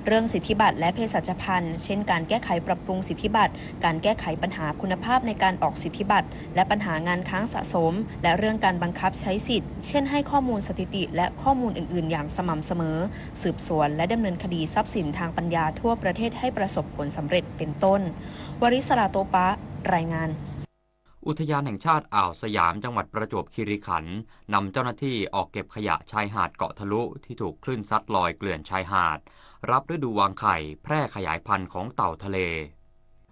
เรื่องสิทธิบัตรและเภสัชภัณฑ์เช่นการแก้ไขปรับปรุงสิทธิบัตรการแก้ไขปัญหาคุณภาพในการออกสิทธิบัตรและปัญหางานค้างสะสมและเรื่องการบังคับใช้สิทธิ์เช่นให้ข้อมูลสถิติและข้อมูลอื่นๆอย่างสม่ำเสมอสืบสวนและดำเนินคดีทรัพย์สินทางปัญญาทั่วประเทศให้ประสบผลสำเร็จเป็นต้นวริศราโตปะรายงานอุทยานแห่งชาติอ่าวสยามจังหวัดประจวบคีรีขันธ์นำเจ้าหน้าที่ออกเก็บขยะชายหาดเกาะทะลุที่ถูกคลื่นซัดลอยเกลื่อนชายหาดรับฤดูวางไข่แพร่ขยายพันธุ์ของเต่าทะเล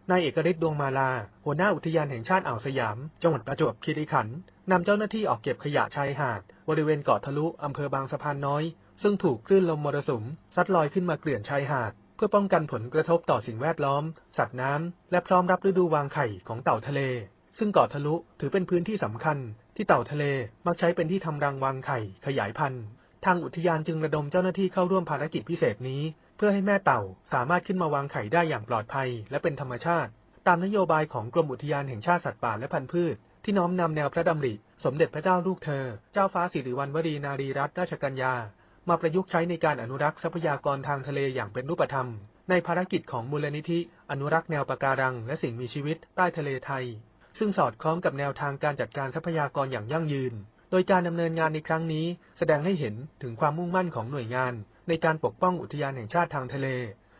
นายเอกฤทธิ์ดวงมาลาหัวหน้าอุทยานแห่งชาติอ่าวสยามจังหวัดประจวบคีรีขันธ์นำเจ้าหน้าที่ออกเก็บขยะชายหาดบริเวณเกาะทะลุอำเภอบางสะพานน้อยซึ่งถูกคลื่นลมมรสุมซัดลอยขึ้นมาเกลื่อนชายหาดเพื่อป้องกันผลกระทบต่อสิ่งแวดล้อมสัตว์น้ำและพร้อมรับฤดูวางไข่ของเต่าทะเลซึ่งเกาะทะลุถือเป็นพื้นที่สำคัญที่เต่าทะเลมักใช้เป็นที่ทำรังวางไข่ขยายพันธุ์ทางอุทยานจึงระดมเจ้าหน้าที่เข้าร่วมภารกิจพิเศษนี้เพื่อให้แม่เต่าสามารถขึ้นมาวางไข่ได้อย่างปลอดภัยและเป็นธรรมชาติตามนโยบายของกรมอุทยานแห่งชาติสัตว์ป่าและพันธุ์พืชที่น้อมนำแนวพระดำริสมเด็จพระเจ้าลูกเธอเจ้าฟ้าสิริวัณวรีนารีรัตนราชกัญญามาประยุกต์ใช้ในการอนุรักษ์ทรัพยากรทางทะเลอย่างเป็นรูปธรรมในภารกิจของมูลนิธิอนุรักษ์แนวปะการังและสิ่งมีชีวิตใต้ทะเลไทยซึ่งสอดคล้องกับแนวทางการจัดการทรัพยากรอย่างยั่งยืนโดยการดำเนินงานในครั้งนี้แสดงให้เห็นถึงความมุ่งมั่นของหน่วยงานในการปกป้องอุทยานแห่งชาติทางทะเล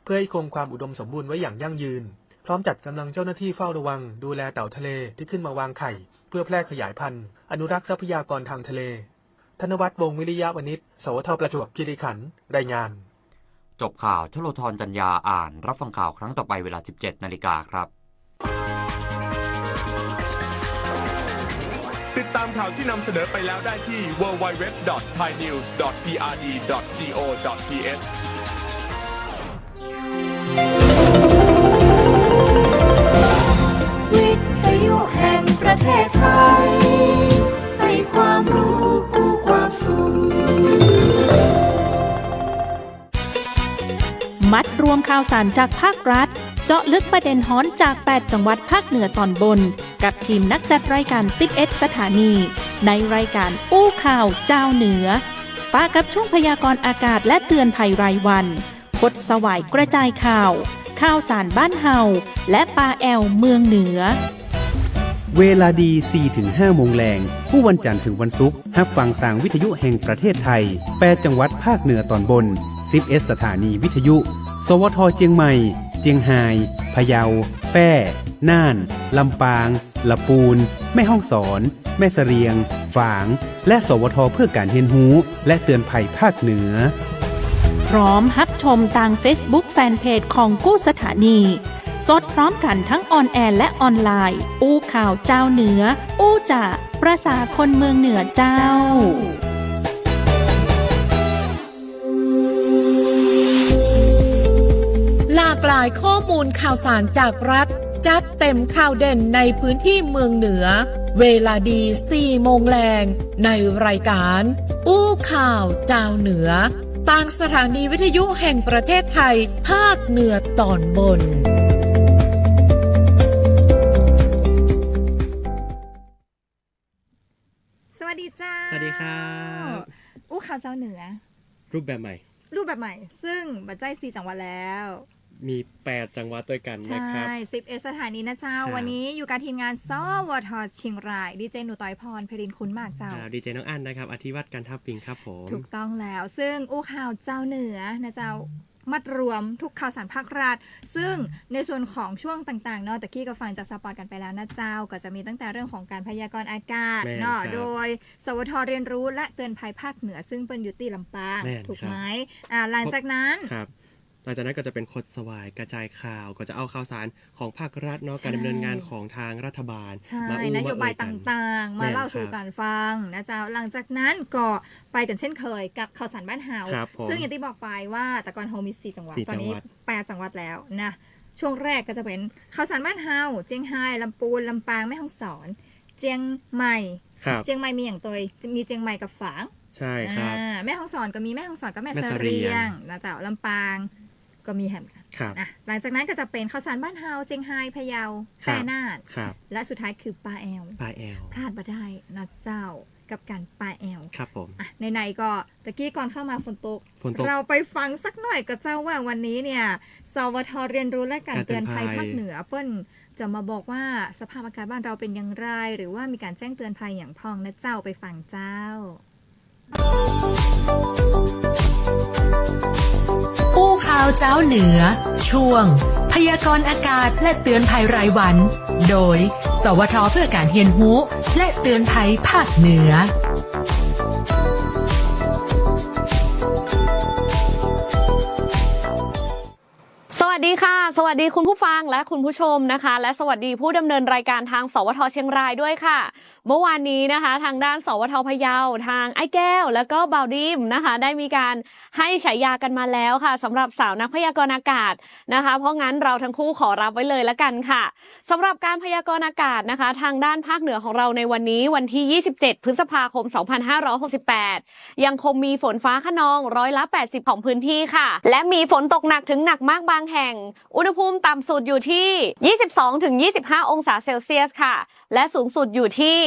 เพื่อให้คงความอุดมสมบูรณ์ไว้อย่างยั่งยืนพร้อมจัดกำลังเจ้าหน้าที่เฝ้าระวังดูแลเต่าทะเลที่ขึ้นมาวางไข่เพื่อแพร่ขยายพันธุ์อนุรักษ์ทรัพยากรทางทะเลธนวัฒน์วงศ์วิริยะวณิชสวทประจวบคีรีขันธ์รายงานจบข่าวชโลธรจัญญาอ่านรับฟังข่าวครั้งต่อไปเวลา 17 นาฬิกาครับติดตามข่าวที่นำเสนอไปแล้วได้ที่ www.thainews.prd.go.th วิทยุแห่งประเทศไทยให้ความรู้คู่ความสุขมัดรวมข่าวสารจากภาครัฐเจาะลึกประเด็นฮ้อนจาก 8 จังหวัดภาคเหนือตอนบนกับทีมนักจัดรายการ 11 สถานีในรายการอู้ข่าวเจ้าเหนือป้ากับช่วงพยากรณ์อากาศและเตือนภัยรายวันพดสวายกระจายข่าวข่าวสารบ้านเฮาและปาแอลเมืองเหนือเวลาดี 4-5 โมงแรงผู้วันจันทร์ถึงวันศุกร์รับฟังต่างวิทยุแห่งประเทศไทย8จังหวัดภาคเหนือตอนบน11สถานีวิทยุสวทเชียงใหม่เจียงไฮ้พะเยาแป้น่านลำปางลำปูนแม่ฮ่องสอนแม่เสรียงฝางและสวทเพื่อการเรียนรู้และเตือนภัยภาคเหนือพร้อมรับชมทาง Facebook แฟนเพจของกู้สถานีสดพร้อมกันทั้งออนแอร์และออนไลน์อู้ข่าวเจ้าเหนืออู้จ่าประสาคนเมืองเหนือเจ้าหลากหลายข้อมูลข่าวสารจากรัฐจัดเต็มข่าวเด่นในพื้นที่เมืองเหนือเวลาดี 4 โมงแรงในรายการอู้ข่าวเจ้าเหนือต่างสถานีวิทยุแห่งประเทศไทยภาคเหนือตอนบนสวัสดีจ้าสวัสดีครับอู้ข่าวเจ้าเหนือรูปแบบใหม่ซึ่งบัจจัย4จังหวัดแล้วมี8จังหวัดด้วยกันนะครับใช่11สถานีนะเจ้าวันนี้อยู่กับทีมงานสวทเชียงรายดีเจหนูต้อยพรเพรินคุณมากเจ้าดีเจน้องอั้นนะครับอธิวัตรการทับปิงครับผมถูกต้องแล้วซึ่งอู้ข่าวเจ้าเหนือนะเจ้ามัดรวมทุกข่าวสารภาครัฐซึ่งในส่วนของช่วงต่างๆเนาะตะกี้ก็ฟังจากสปอร์ตกันไปแล้วนะเจ้าก็จะมีตั้งแต่เรื่องของการพยากรณ์อากาศเนาะโดยสวทเรียนรู้และเตือนภัยภาคเหนือซึ่งเป็นอยู่ที่ลำปางถูกไหมหลังจากนั้นหลังจากนั้นก็จะเป็นคดสวายกระจายข่าวก็จะเอาข่าวสารของภาครัฐเนาะการดำเนินงานของทางรัฐบาลมานโยบายต่างๆมาเล่าสู่กันฟังนะเจ้าหลังจากนั้นก็ไปกันเช่นเคยกับข่าวสารบ้านเฮาซึ่งอย่างที่บอกไปว่าแต่ก่อนเฮามี4จังหวัดตอนนี้8จังหวัดแล้วนะช่วงแรกก็จะเป็นข่าวสารบ้านเฮาเจียงไฮ้ลำปูนลำปางแม่ฮ่องสอนเจียงใหม่มีอย่างตัวมีเจียงใหม่กับฝางใช่ครับแม่ฮ่องสอนก็มีแม่ฮ่องสอนกับแม่เสรียงนะเจ้าลำปางก็มีแฮมกันหลังจากนั้นก็จะเป็นข้าวสารบ้านเฮาเจียงไฮ้พะเยาแพร่น่านและสุดท้ายคือปาแอลพลาดบ่ได้นะเจ้า กับการปาแอล ครับผมไหนๆก็ตะกี้ก่อนเข้ามาฝนตกเราไปฟังสักหน่อยก็เจ้าว่าวันนี้เนี่ยสวทเรียนรู้และการเตือนภัยภาคเหนือเปิ้ลจะมาบอกว่าสภาพอากาศบ้านเราเป็นอย่างไรหรือว่ามีการแจ้งเตือนภัยอย่างพองนะเจ้าไปฟังเจ้าอู้ข่าวเจ้าเหนือช่วงพยากรณ์อากาศและเตือนภัยรายวันโดยสวทเพื่อการเรียนรู้และเตือนภัยภาคเหนือสวัสดีค่ะสวัสดีคุณผู้ฟังและคุณผู้ชมนะคะและสวัสดีผู้ดำเนินรายการทางสวทเชียงรายด้วยค่ะเมื่อวานนี้นะคะทางด้านสวทพะเยาทางไอ้แก้วแล้วก็บ่าวดิมนะคะได้มีการให้ฉายากันมาแล้วค่ะสำหรับสาวนักพยากรณ์อากาศนะคะเพราะงั้นเราทั้งคู่ขอรับไว้เลยละกันค่ะสำหรับการพยากรณ์อากาศนะคะทางด้านภาคเหนือของเราในวันนี้วันที่27พฤษภาคม2568ยังคงมีฝนฟ้าคะนอง80%ของพื้นที่ค่ะและมีฝนตกหนักถึงหนักมากบางแห่งอุณหภูมิต่ำสุดอยู่ที่ 22-25 องศาเซลเซียสค่ะและสูงสุดอยู่ที่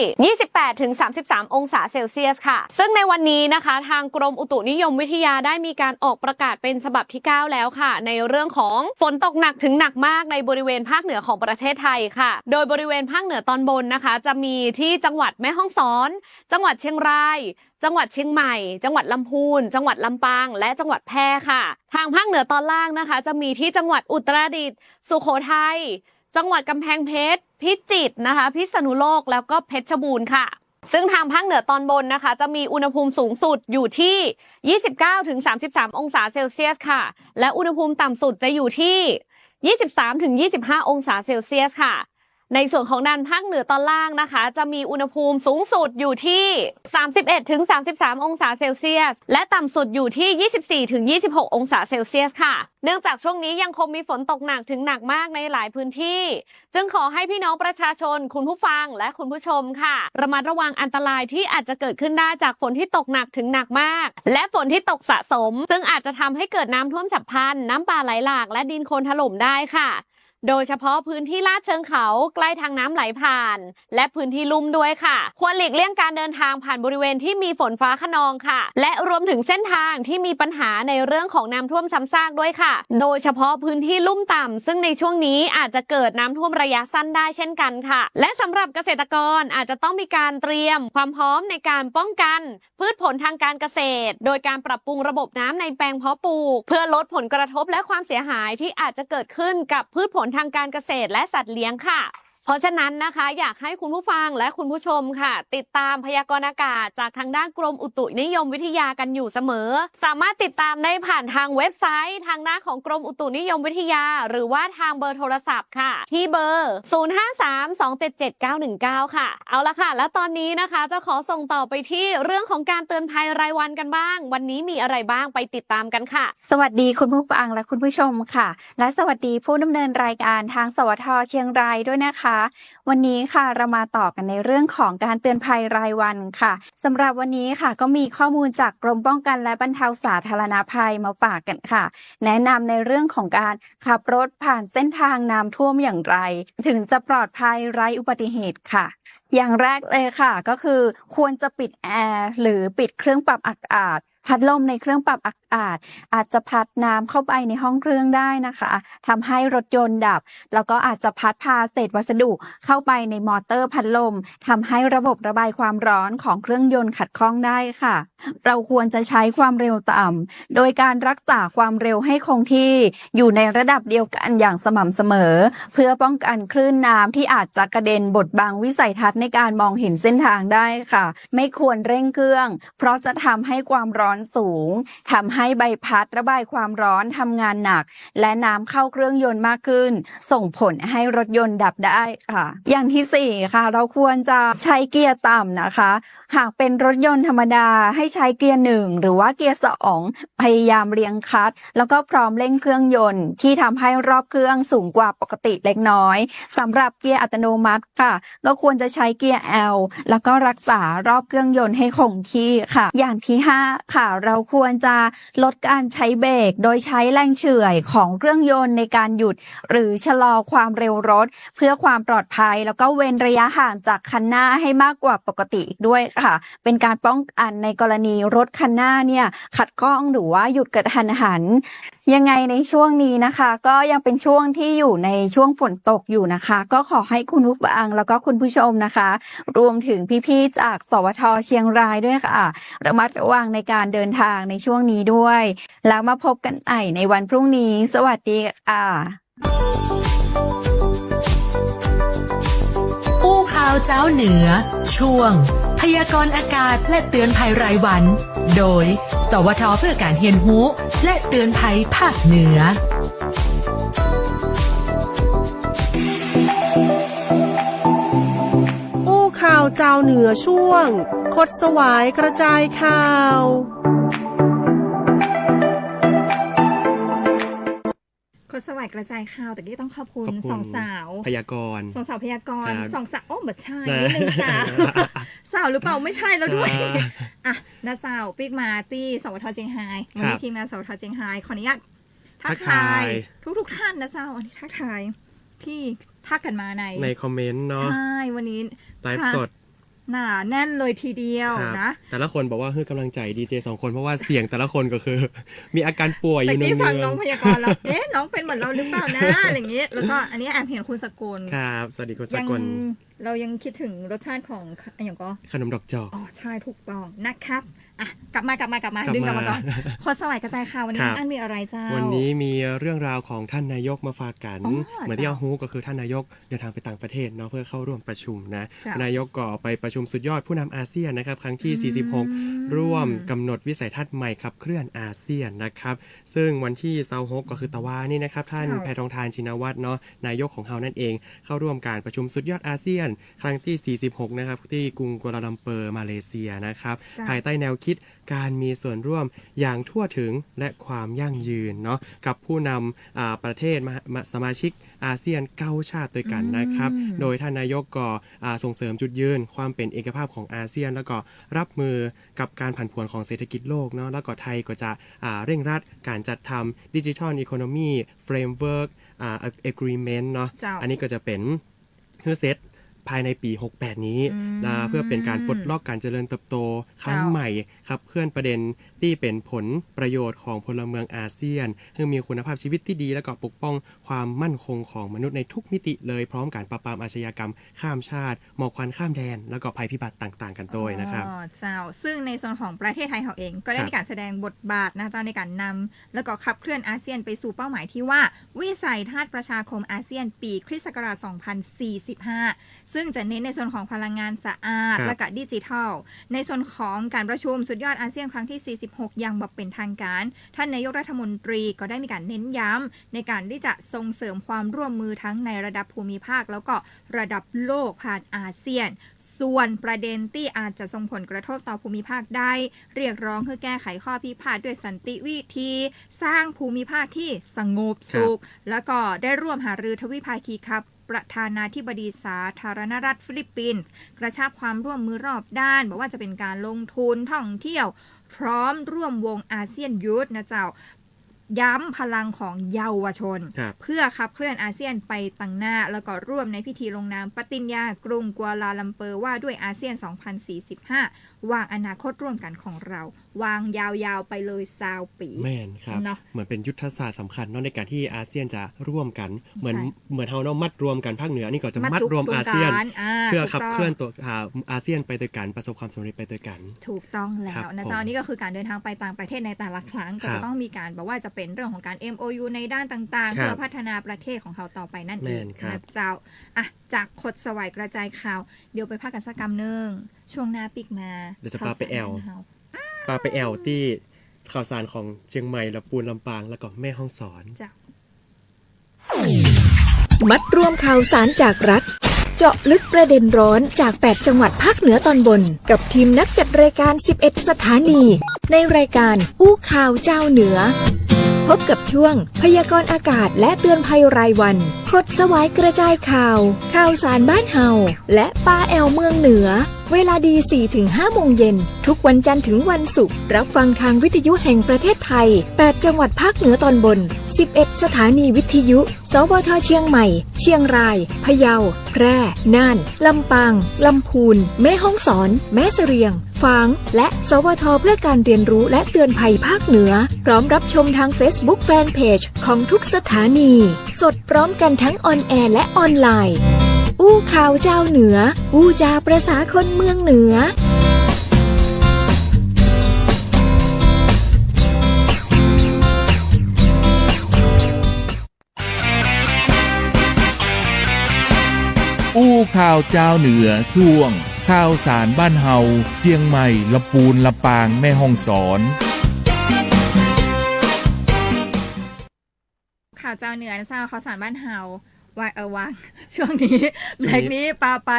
28-33 องศาเซลเซียสค่ะซึ่งในวันนี้นะคะทางกรมอุตุนิยมวิทยาได้มีการออกประกาศเป็นฉบับที่ 9 แล้วค่ะในเรื่องของฝนตกหนักถึงหนักมากในบริเวณภาคเหนือของประเทศไทยค่ะโดยบริเวณภาคเหนือตอนบนนะคะจะมีที่จังหวัดแม่ฮ่องสอนจังหวัดเชียงรายจังหวัดเชียงใหม่จังหวัดลำพูนจังหวัดลำปางและจังหวัดแพร่ค่ะทางภาคเหนือตอนล่างนะคะจะมีที่จังหวัดอุตรดิตถ์สุโขทัยจังหวัดกำแพงเพชรพิจิตรนะคะพิษณุโลกแล้วก็เพชรบูรณ์ค่ะซึ่งทางภาคเหนือตอนบนนะคะจะมีอุณหภูมิสูงสุดอยู่ที่ 29-33 องศาเซลเซียสค่ะและอุณหภูมิต่ำสุดจะอยู่ที่ 23-25 องศาเซลเซียสค่ะในส่วนของด้านภาคเหนือตอนล่างนะคะจะมีอุณหภูมิสูงสุดอยู่ที่ 31-33 องศาเซลเซียสและต่ำสุดอยู่ที่ 24-26 องศาเซลเซียสค่ะเนื่องจากช่วงนี้ยังคงมีฝนตกหนักถึงหนักมากในหลายพื้นที่จึงขอให้พี่น้องประชาชนคุณผู้ฟังและคุณผู้ชมค่ะระมัดระวังอันตรายที่อาจจะเกิดขึ้นได้จากฝนที่ตกหนักถึงหนักมากและฝนที่ตกสะสมซึ่งอาจจะทำให้เกิดน้ำท่วมฉับพลันน้ำป่าไหลหลากและดินโคลนถล่มได้ค่ะโดยเฉพาะพื้นที่ลาดเชิงเขาใกล้ทางน้ำไหลผ่านและพื้นที่ลุ่มด้วยค่ะควรหลีกเลี่ยงการเดินทางผ่านบริเวณที่มีฝนฟ้าคะนองค่ะและรวมถึงเส้นทางที่มีปัญหาในเรื่องของน้ำท่วมซ้ำซากด้วยค่ะโดยเฉพาะพื้นที่ลุ่มต่ำซึ่งในช่วงนี้อาจจะเกิดน้ำท่วมระยะสั้นได้เช่นกันค่ะและสำหรับเกษตรกรอาจจะต้องมีการเตรียมความพร้อมในการป้องกันพืชผลทางการเกษตรโดยการปรับปรุงระบบน้ำในแปลงเพาะปลูกเพื่อลดผลกระทบและความเสียหายที่อาจจะเกิดขึ้นกับพืชผลทางการเกษตรและสัตว์เลี้ยงค่ะเพราะฉะนั้นนะคะอยากให้คุณผู้ฟังและคุณผู้ชมค่ะติดตามพยากรณ์อากาศจากทางด้านกรมอุตุนิยมวิทยากันอยู่เสมอสามารถติดตามได้ผ่านทางเว็บไซต์ทางด้านของกรมอุตุนิยมวิทยาหรือว่าทางเบอร์โทรศัพท์ค่ะที่เบอร์ 0532777919 ค่ะเอาละค่ะและตอนนี้นะคะจะขอส่งต่อไปที่เรื่องของการเตือนภัยรายวันกันบ้างวันนี้มีอะไรบ้างไปติดตามกันค่ะสวัสดีคุณผู้ฟังและคุณผู้ชมค่ะและสวัสดีผู้ดำเนินรายการทางสวทเชียงรายด้วยนะคะวันนี้ค่ะเรามาต่อกันในเรื่องของการเตือนภัยรายวันค่ะสำหรับวันนี้ค่ะก็มีข้อมูลจากกรมป้องกันและบรรเทาสาธารณภัยมาฝากกันค่ะแนะนำในเรื่องของการขับรถผ่านเส้นทางน้ำท่วมอย่างไรถึงจะปลอดภัยไร้อุบัติเหตุค่ะอย่างแรกเลยค่ะก็คือควรจะปิดแอร์หรือปิดเครื่องปรับอากาศพัดลมในเครื่องปรับอากาศอาจจะพัดน้ำเข้าไปในห้องเครื่องได้นะคะทำให้รถยนต์ดับแล้วก็อาจจะพัดพาเศษวัสดุเข้าไปในมอเตอร์พัดลมทำให้ระบบระบายความร้อนของเครื่องยนต์ขัดข้องได้ค่ะเราควรจะใช้ความเร็วต่ำโดยการรักษาความเร็วให้คงที่อยู่ในระดับเดียวกันอย่างสม่ำเสมอเพื่อป้องกันคลื่นน้ำที่อาจจะกระเด็นบดบังวิสัยทัศน์ในการมองเห็นเส้นทางได้ค่ะไม่ควรเร่งเครื่องเพราะจะทำให้ความร้อนสูงทำให้ใบพัดระบายความร้อนทำงานหนักและน้ำเข้าเครื่องยนต์มากขึ้นส่งผลให้รถยนต์ดับได้ค่ะอย่างที่4ค่ะเราควรจะใช้เกียร์ต่ำนะคะหากเป็นรถยนต์ธรรมดาให้ใช้เกียร์1หรือว่าเกียร์2พยายามเรียงคลัตช์แล้วก็พร้อมเร่งเครื่องยนต์ที่ทำให้รอบเครื่องสูงกว่าปกติเล็กน้อยสำหรับเกียร์อัตโนมัติค่ะก็ควรจะใช้เกียร์ L แล้วก็รักษารอบเครื่องยนต์ให้คงที่ค่ะอย่างที่5ค่ะ เราควรจะลดการใช้เบรกโดยใช้แรงเฉื่อยของเครื่องยนต์ในการหยุดหรือชะลอความเร็วรถเพื่อความปลอดภัยแล้วก็เว้นระยะห่างจากคันหน้าให้มากกว่าปกติด้วยค่ะเป็นการป้องกันในกรณีรถคันหน้าเนี่ยขัดข้องหรือว่าหยุดกระทันหันยังไงในช่วงนี้นะคะก็ยังเป็นช่วงที่อยู่ในช่วงฝนตกอยู่นะคะก็ขอให้คุณผู้ฟังแล้วก็คุณผู้ชมนะคะรวมถึงพี่ๆจากสวท.เชียงรายด้วยค่ะระมัดระวังในการเดินทางในช่วงนี้ด้วยแล้วมาพบกันใหม่ในวันพรุ่งนี้สวัสดีค่ะอู้ข่าวเจ้าเหนือช่วงพยากรณ์อากาศและเตือนภัยรายวันโดยสวท.เพื่อการเรียนรู้และเตือนภัยภาคเหนืออู้ข่าวเจ้าเหนือช่วงคดสวายกระจายข่าวคนสวัสดิ์กระจายข่าวแต่กี้ต้องขอบคุณสองสาวพยากรณ์สองสาวพยากรณ์สองสาวโอ้เหมือนใช่นิดนึงสาวหรือเปล่าไม่ใช่แล้วด้วยอ่ะน้าสาวปิ๊กมาตี้สวท.เจียงไฮ้วันนี้ทีมงานสวท.เจียงไฮ้ขออนุญาตทักทายทุกท่านนะสาวอันนี้ทักทายที่ทักกันมาในคอมเมนต์เนาะใช่วันนี้ไลฟ์สดหนาแน่นเลยทีเดียวนะแต่ละคนบอกว่าให้กำลังใจดีเจ2คนเพราะว่าเสียงแต่ละคนก็คือมีอาการป่วยอยู่ในเมืองแต่ที่ฟังน้องพยากรณ์แล้วน้องเป็นเหมือนเราหรือเปล่านะอะไรอย่างเงี้ยแล้วก็อันนี้แอบเห็นคุณสกลครับสวัสดีคุณสกลเรายังคิดถึงรสชาติของอย่างก็ขนมดอกจอกอ๋อใช่ถูกต้องนะครับอ่ะกลับมาดึงกลับมาก่อนคนสวัสดิ์กระจายข่าววันนี้อันมีอะไรเจ้าวันนี้มีเรื่องราวของท่านนายกมาฝากกันเหมือนที่เราฮู้ก็คือท่านนายกเดินทางไปต่างประเทศเนาะเพื่อเข้าร่วมประชุมนะนายกก็ไปประชุมสุดยอดผู้นำอาเซียนนะครับครั้งที่46ร่วมกำหนดวิสัยทัศน์ใหม่ขับเคลื่อนอาเซียนนะครับซึ่งวันที่26ก็คือตะวานี่นะครับท่านแพทองธารชินวัตรเนาะนายกของเฮานั่นเองเข้าร่วมการประชุมสุดยอดอาเซียนครั้งที่46นะครับที่กรุงกัวลาลัมเปอร์มาเลเซียนะครับภายใต้แนวคิดการมีส่วนร่วมอย่างทั่วถึงและความยั่งยืนเนาะกับผู้นำประเทศสมาชิกอาเซียน9ชาติด้วยกันนะครับโดยท่านนายกก็ส่งเสริมจุดยืนความเป็นเอกภาพของอาเซียนแล้วก็รับมือกับการผันผวนของเศรษฐกิจโลกเนาะแล้วก็ไทยก็จะเร่งรัดการจัดทำ Digital Economy Framework Agreement เนาะอันนี้ก็จะเป็นเซตภายในปี68นี้เพื่อเป็นการปลดล็อกการเจริญเติบโตครั้งใหม่ครับเคลื่อนประเด็นที่เป็นผลประโยชน์ของพลเมืองอาเซียนให้มีคุณภาพชีวิตที่ดีและก็ปกป้องความมั่นคงของมนุษย์ในทุกมิติเลยพร้อมการปราบปรามอาชญากรรมข้ามชาติหมอกควันข้ามแดนแล้วก็ภัยพิบัติต่างๆกันด้วยนะครับเจ้าซึ่งในส่วนของประเทศไทยเราเองก็ได้มีการแสดงบทบาทนะเจ้าในการนำแล้วก็ขับเคลื่อนอาเซียนไปสู่เป้าหมายที่ว่าวิสัยทัศน์ประชาคมอาเซียนปีคริสต์ศักราช2045ซึ่งจะเน้นในส่วนของพลังงานสะอาดและก็ดิจิทัลในส่วนของการประชุมสุดยอดอาเซียนครั้งที่46อย่างแบบเป็นทางการท่านนายกรัฐมนตรีก็ได้มีการเน้นย้ำในการที่จะส่งเสริมความร่วมมือทั้งในระดับภูมิภาคแล้วก็ระดับโลกผ่านอาเซียนส่วนประเด็นที่อาจจะส่งผลกระทบต่อภูมิภาคได้เรียกร้องเพื่อแก้ไขข้อพิพาทด้วยสันติวิธีสร้างภูมิภาคที่สงบสุขแล้วก็ได้ร่วมหารือทวิภาคีครับประธานาธิบดีสาธารณรัฐฟิลิปปินส์กระชับความร่วมมือรอบด้านบอกว่าจะเป็นการลงทุนท่องเที่ยวพร้อมร่วมวงอาเซียนยูทนะเจ้าย้ำพลังของเยาวชนเพื่อขับเคลื่อนอาเซียนไปตั้งหน้าแล้วก็ร่วมในพิธีลงนามปฏิญญากรุงกัวลาลัมเปอร์ว่าด้วยอาเซียน2045วางอนาคตร่วมกันของเราวางยาวๆไปเลย20 ปีแม่นครับเหมือนเป็นยุทธศาสตร์สำคัญเนาะในการที่อาเซียนจะร่วมกันเหมือนเฮาเนาะมัดรวมกันภาคเหนือนี่ก็จะมัดรวมอาเซียนเพื่อขับเคลื่อนตัวอาเซียนไปด้วยกันประสบความสำเร็จไปด้วยกันถูกต้องแล้วนะเจ้านี่ก็คือการเดินทางไปต่างประเทศในแต่ละครั้งก็จะต้องมีการบอกว่าจะเป็นเรื่องของการ MOU ในด้านต่างๆเพื่อพัฒนาประเทศของเขาต่อไปนั่นเองนะเจ้าจากคดสวายกระจายข่าวเดี๋ยวไปพักกันสักกำนึงช่วงหน้าปิกมาเดี๋ยวจะพาไปแอลที่ข่าวสารของเชียงใหม่ลำพูนลำปางแล้วก็แม่ฮ่องสอนมัดรวมข่าวสารจากรัฐเจาะลึกประเด็นร้อนจาก8จังหวัดภาคเหนือตอนบนกับทีมนักจัดรายการ11สถานีในรายการอู้ข่าวเจ้าเหนือพบกับช่วงพยากรณ์อากาศและเตือนภัยรายวันคดสวายกระจายข่าวสารบ้านเฮาและป้าแอลเมืองเหนือ เวลาดี 4-5 โมงเย็นทุกวันจันทร์ถึงวันศุกร์รับฟังทางวิทยุแห่งประเทศไทย8จังหวัดภาคเหนือตอนบน11สถานีวิทยุสวทเชียงใหม่เชียงรายพะเยาแพร่น่านลำปางลำพูนแม่ฮ่องสอนแม่เสรียงฝางและสวทเพื่อการเรียนรู้และเตือนภัยภาคเหนือพร้อมรับชมทาง Facebook Fanpage ของทุกสถานีสดพร้อมกันทั้งออนแอร์และออนไลน์อู้ข่าวเจ้าเหนืออู้จาประสาคนเมืองเหนืออู้ข่าวเจ้าเหนือช่วงข่าวสารบ้านเฮาเจียงใหม่ลำปูนลำปางแม่ฮ่องสอนข่าวเจ้าเหนือนะเจ้าข่าวสารบ้านเฮาวางช่วงนี้เบรกนี้ปาไป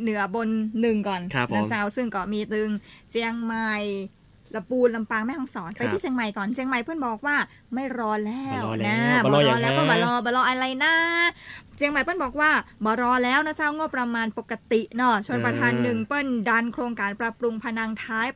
เหนือบนหนึ่งก่อนนะเจ้าซึ่งก็มีตึงเจียงใหม่ลำปูนลำปางแม่ฮ่องสอนไปที่เชียงใหม่ก่อนเชียงใหม่เพื่อนบอกว่าไม่รอแล้วนะบรอแล้วก็บรออะไรนะเชียงใหม่เปิ้ลบอกว่าบรอแล้วนะเจ้างบประมาณปกติเนาะชนประทาน1เปิ้ลดันโครงการปรับปรุงพนังท้าย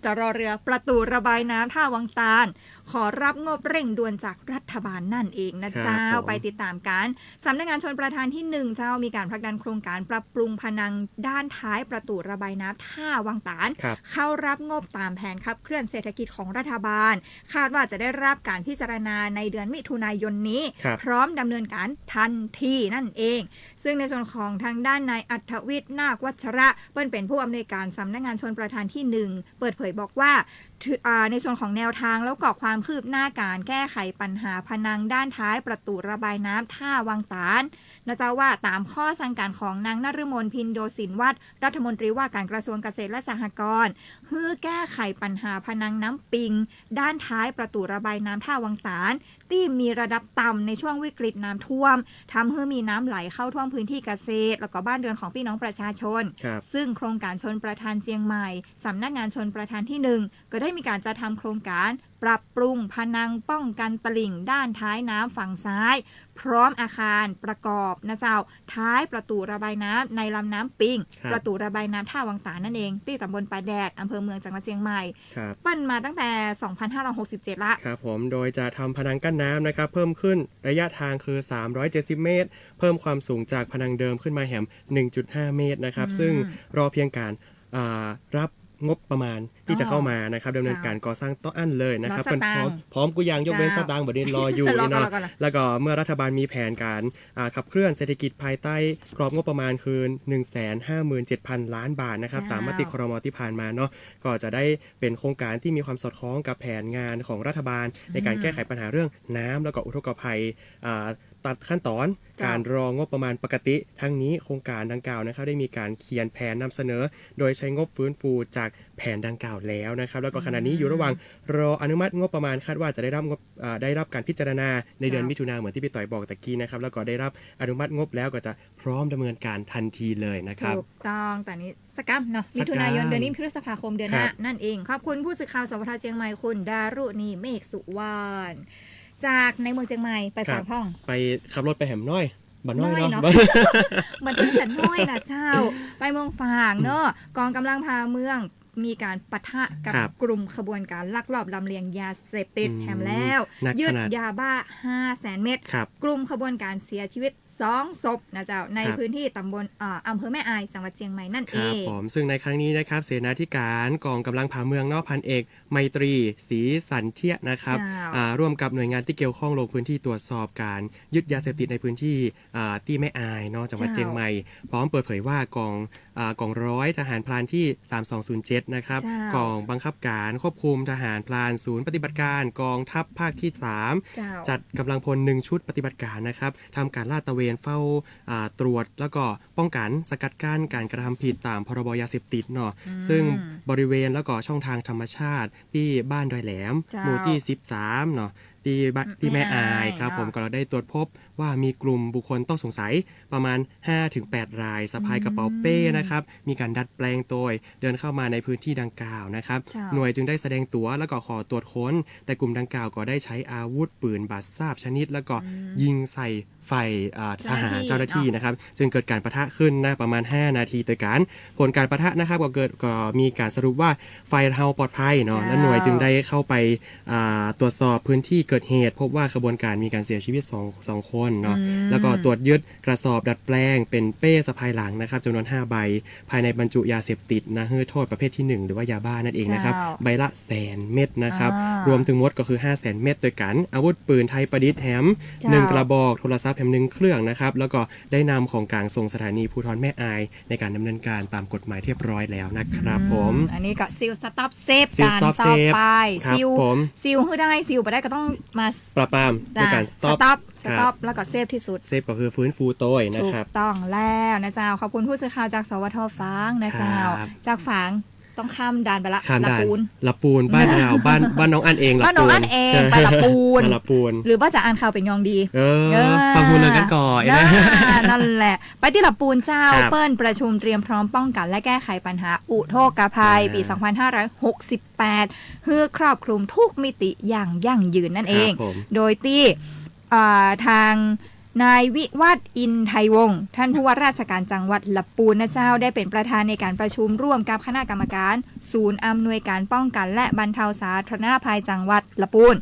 จะรอเรือประตูระบายน้ำท่าวังตาลขอรับงบเร่งด่วนจากรัฐบาลนั่นเองนะเจ้าไปติดตามกันสำนักงานชลประทานที่1เจ้ามีการผลักดันโครงการปรับปรุงพนังด้านท้ายประตูระบายน้ำท่าวังตาลเข้ารับงบตามแผนขับเคลื่อนเศรษฐกิจของรัฐบาลคาดว่าจะได้รับการพิจารณาในเดือนมิถุนายนนี้พร้อมดำเนินการทันทีนั่นเองซึ่งในส่วนของทางด้านนายอัธวิทย์นาควัชระเป็นผู้อำนวยการสำนักงานชลประทานที่1เปิดเผยบอกว่าในส่วนของแนวทางแล้วก็ความคืบหน้าการแก้ไขปัญหาพนังด้านท้ายประตูระบายน้ำท่าวังตาลนะจ๊ะว่าตามข้อสั่งการของนางนฤมลพินโยสินวัฒน์รัฐมนตรีว่าการกระทรวงเกษตรและสหกรณ์เพื่อแก้ไขปัญหาพนังน้ำปิงด้านท้ายประตูระบายน้ำท่าวังตาลที่มีระดับต่ำในช่วงวิกฤตน้ำท่วมทำให้มีน้ำไหลเข้าท่วมพื้นที่เกษตรแล้วก็บ้านเรือนของพี่น้องประชาชนซึ่งโครงการชลประทานเชียงใหม่สำนักงานชลประทานที่1ก็ได้มีการจัดทำโครงการปรับปรุงพนังป้องกันตลิ่งด้านท้ายน้ำฝั่งซ้ายพร้อมอาคารประกอบนะเจ้าท้ายประตูระบายน้ำในลำน้ำปิงประตูระบายน้ำท่าวังตาลนั่นเองที่ตำบลป่าแดดอำเภอเมืองจังหวัดเชียงใหม่ปั้นมาตั้งแต่ 2567 ละครับผมโดยจะทำพนังกั้นน้ำนะครับเพิ่มขึ้นระยะทางคือ370เมตรเพิ่มความสูงจากพนังเดิมขึ้นมาแหม 1.5 เมตรนะครับซึ่งรอเพียงการรับงบประมาณที่จะเข้ามานะครับดำเนินการก่อสร้างต้ออั้นเลยนะครับเป็นพร้อมกุยางยกเว้นสตางค์บดนี้รออยู่เนาะแล้วก็เมื่อรัฐบาลมีแผนการขับเคลื่อนเศรษฐกิจภายใต้กรอบงบประมาณคือ 157,000 ล้านบาทนะครับตามมติครม.ที่ผ่านมาเนาะก็จะได้เป็นโครงการที่มีความสอดคล้องกับแผนงานของรัฐบาลในการแก้ไขปัญหาเรื่องน้ำแล้วก็อุทกภัยตัดขั้นตอนการรองบประมาณปกติทั้งนี้โครงการดังกล่าวนะครับได้มีการเขียนแผนนำเสนอโดยใช้งบฟื้นฟูจากแผนดังกล่าวแล้วนะครับแล้วก็ขณะนี้อยู่ระหว่างรออนุมัติงบประมาณคาดว่าจะได้รับการพิจารณาในเดือนมิถุนายนเหมือนที่พี่ต่อยบอกตะกี้นะครับแล้วก็ได้รับอนุมัติงบแล้วก็จะพร้อมดำเนินการทันทีเลยนะครับถูกต้องแต่นี้สกัมเนาะมิถุนายนเดือนนี้พฤษภาคมเดือนหน้านั่นเองขอบคุณผู้สื่อข่าวสวทเชียงใหม่คุณดารุณีเมฆสุวรรณจากในเมืองเชียงใหม่ไปฝั่งพ่องไปขับรถไปแหมน้อยบ้านน้อยเนาะมันต้องจัดน้อยนะเจ้าไปเมืองฝางเนาะกองกำลังพาเมืองมีการปะทะกับกลุ่มขบวนการลักลอบลำเลียงยาเสพติดแถมแล้วยึดยาบ้า 500,000 เม็ดกลุ่มขบวนการเสียชีวิต2 ศพนะเจ้าในพื้นที่ตำบลอำเภอแม่อายจังหวัดเชียงใหม่นั่นเองผมซึ่งในครั้งนี้นะครับเสนาธิการกองกำลังผาเมืองนอกพันเอกไมตรีศรีสันเทียนะครับร่วมกับหน่วยงานที่เกี่ยวข้องลงพื้นที่ตรวจสอบการยึดยาเสพติดในพื้นที่ที่แม่อายเนาะจังหวัดเชียงใหม่พร้อมเปิดเผยว่ากองร้อยทหารพรานที่3207นะครับกองบังคับการควบคุมทหารพรานศูนย์ปฏิบัติการกองทัพภาคที่3จัดกำลังพล1ชุดปฏิบัติการนะครับทำการลาดตระเวนเฝ้าตรวจแล้วก็ป้องกันสกัดกั้นการกระทำผิดตามพรบยาเสพติดเนาะซึ่งบริเวณแล้วก็ช่องทางธรรมชาติที่บ้านดอยแหลมหมู่ที่13เนาะที่แม่อายครับผมก็เราได้ตรวจพบว่ามีกลุ่มบุคคลต้องสงสัยประมาณ 5-8 รายสะพายกระเป๋าเป้นะครับมีการดัดแปลงตัวเดินเข้ามาในพื้นที่ดังกล่าวนะครับหน่วยจึงได้แสดงตัวแล้วก็ขอตรวจค้นแต่กลุ่มดังกล่าวก็ได้ใช้อาวุธปืนบาดซาบชนิดแล้วก็ยิงใส่ ฝ่ายทหารเจ้าหน้าที่นะครับจึงเกิดการปะทะขึ้นนะประมาณ5นาทีโดยการผลการปะทะนะครับก็มีการสรุปว่าฝ่ายเราปลอดภัยเนาะและหน่วยจึงได้เข้าไปตรวจสอบพื้นที่เกิดเหตุพบว่าขบวนการมีการเสียชีวิต2คนเนาะแล้วก็ตรวจยึดกระสอบดัดแปลงเป็นเป้สะพายหลังนะครับจำนวน5ใบภายในบรรจุยาเสพติดนะโทษประเภทที่1หรือว่ายาบ้านั่นเองนะครับใบละ100,000 เม็ดนะครับรวมถึงหมดก็คือ500,000 เม็ดโดยกันอาวุธปืนไทยประดิษฐ์แฮม1กระบอกโทรศัพท์แฮม1เครื่องนะครับแล้วก็ได้นำของกลางส่งสถานีภูธรแม่อายในการดำเนินการตามกฎหมายเรียบร้อยแล้วนะครับผมอันนี้ก็ซิลสต็อปเซฟการต่อไปซิลให้ได้ซิลไปได้ก็ต้องมาปราบปรามด้วยการสต็อปแล้วก็เซฟที่สุดเซฟก็คือฟื้นฟูตัวนะครับถูกต้องแล้วนะเจ้าขอบคุณผู้สื่อข่าวจากสวทฝางนะเจ้าจากฝางต้องข้ามด่านไปละละปูนบ้านเราบ้านน้องอันเองบ้านน้องอันเองไปละปูนหรือว่าจะอ่านข่าวเป็นยองดีฟังพูดเลยกันก่อนนั่นแหละไปที่ละปูนเจ้าเปิ้ลประชุมเตรียมพร้อมป้องกันและแก้ไขปัญหาอุทกภัยปี 2568 เพื่อครอบคลุมทุกมิติอย่างยั่งยืนนั่นเองโดยที่ทางนายวิวัฒน์อินไทยวงศ์ท่านผู้ว่าราชการจังหวัดลำพูนนะเจ้าได้เป็นประธานในการประชุมร่วมกับคณะกรรมการศูนย์อำนวยการป้องกันและบรรเทาสาธารณภัยจังหวัดลำพูน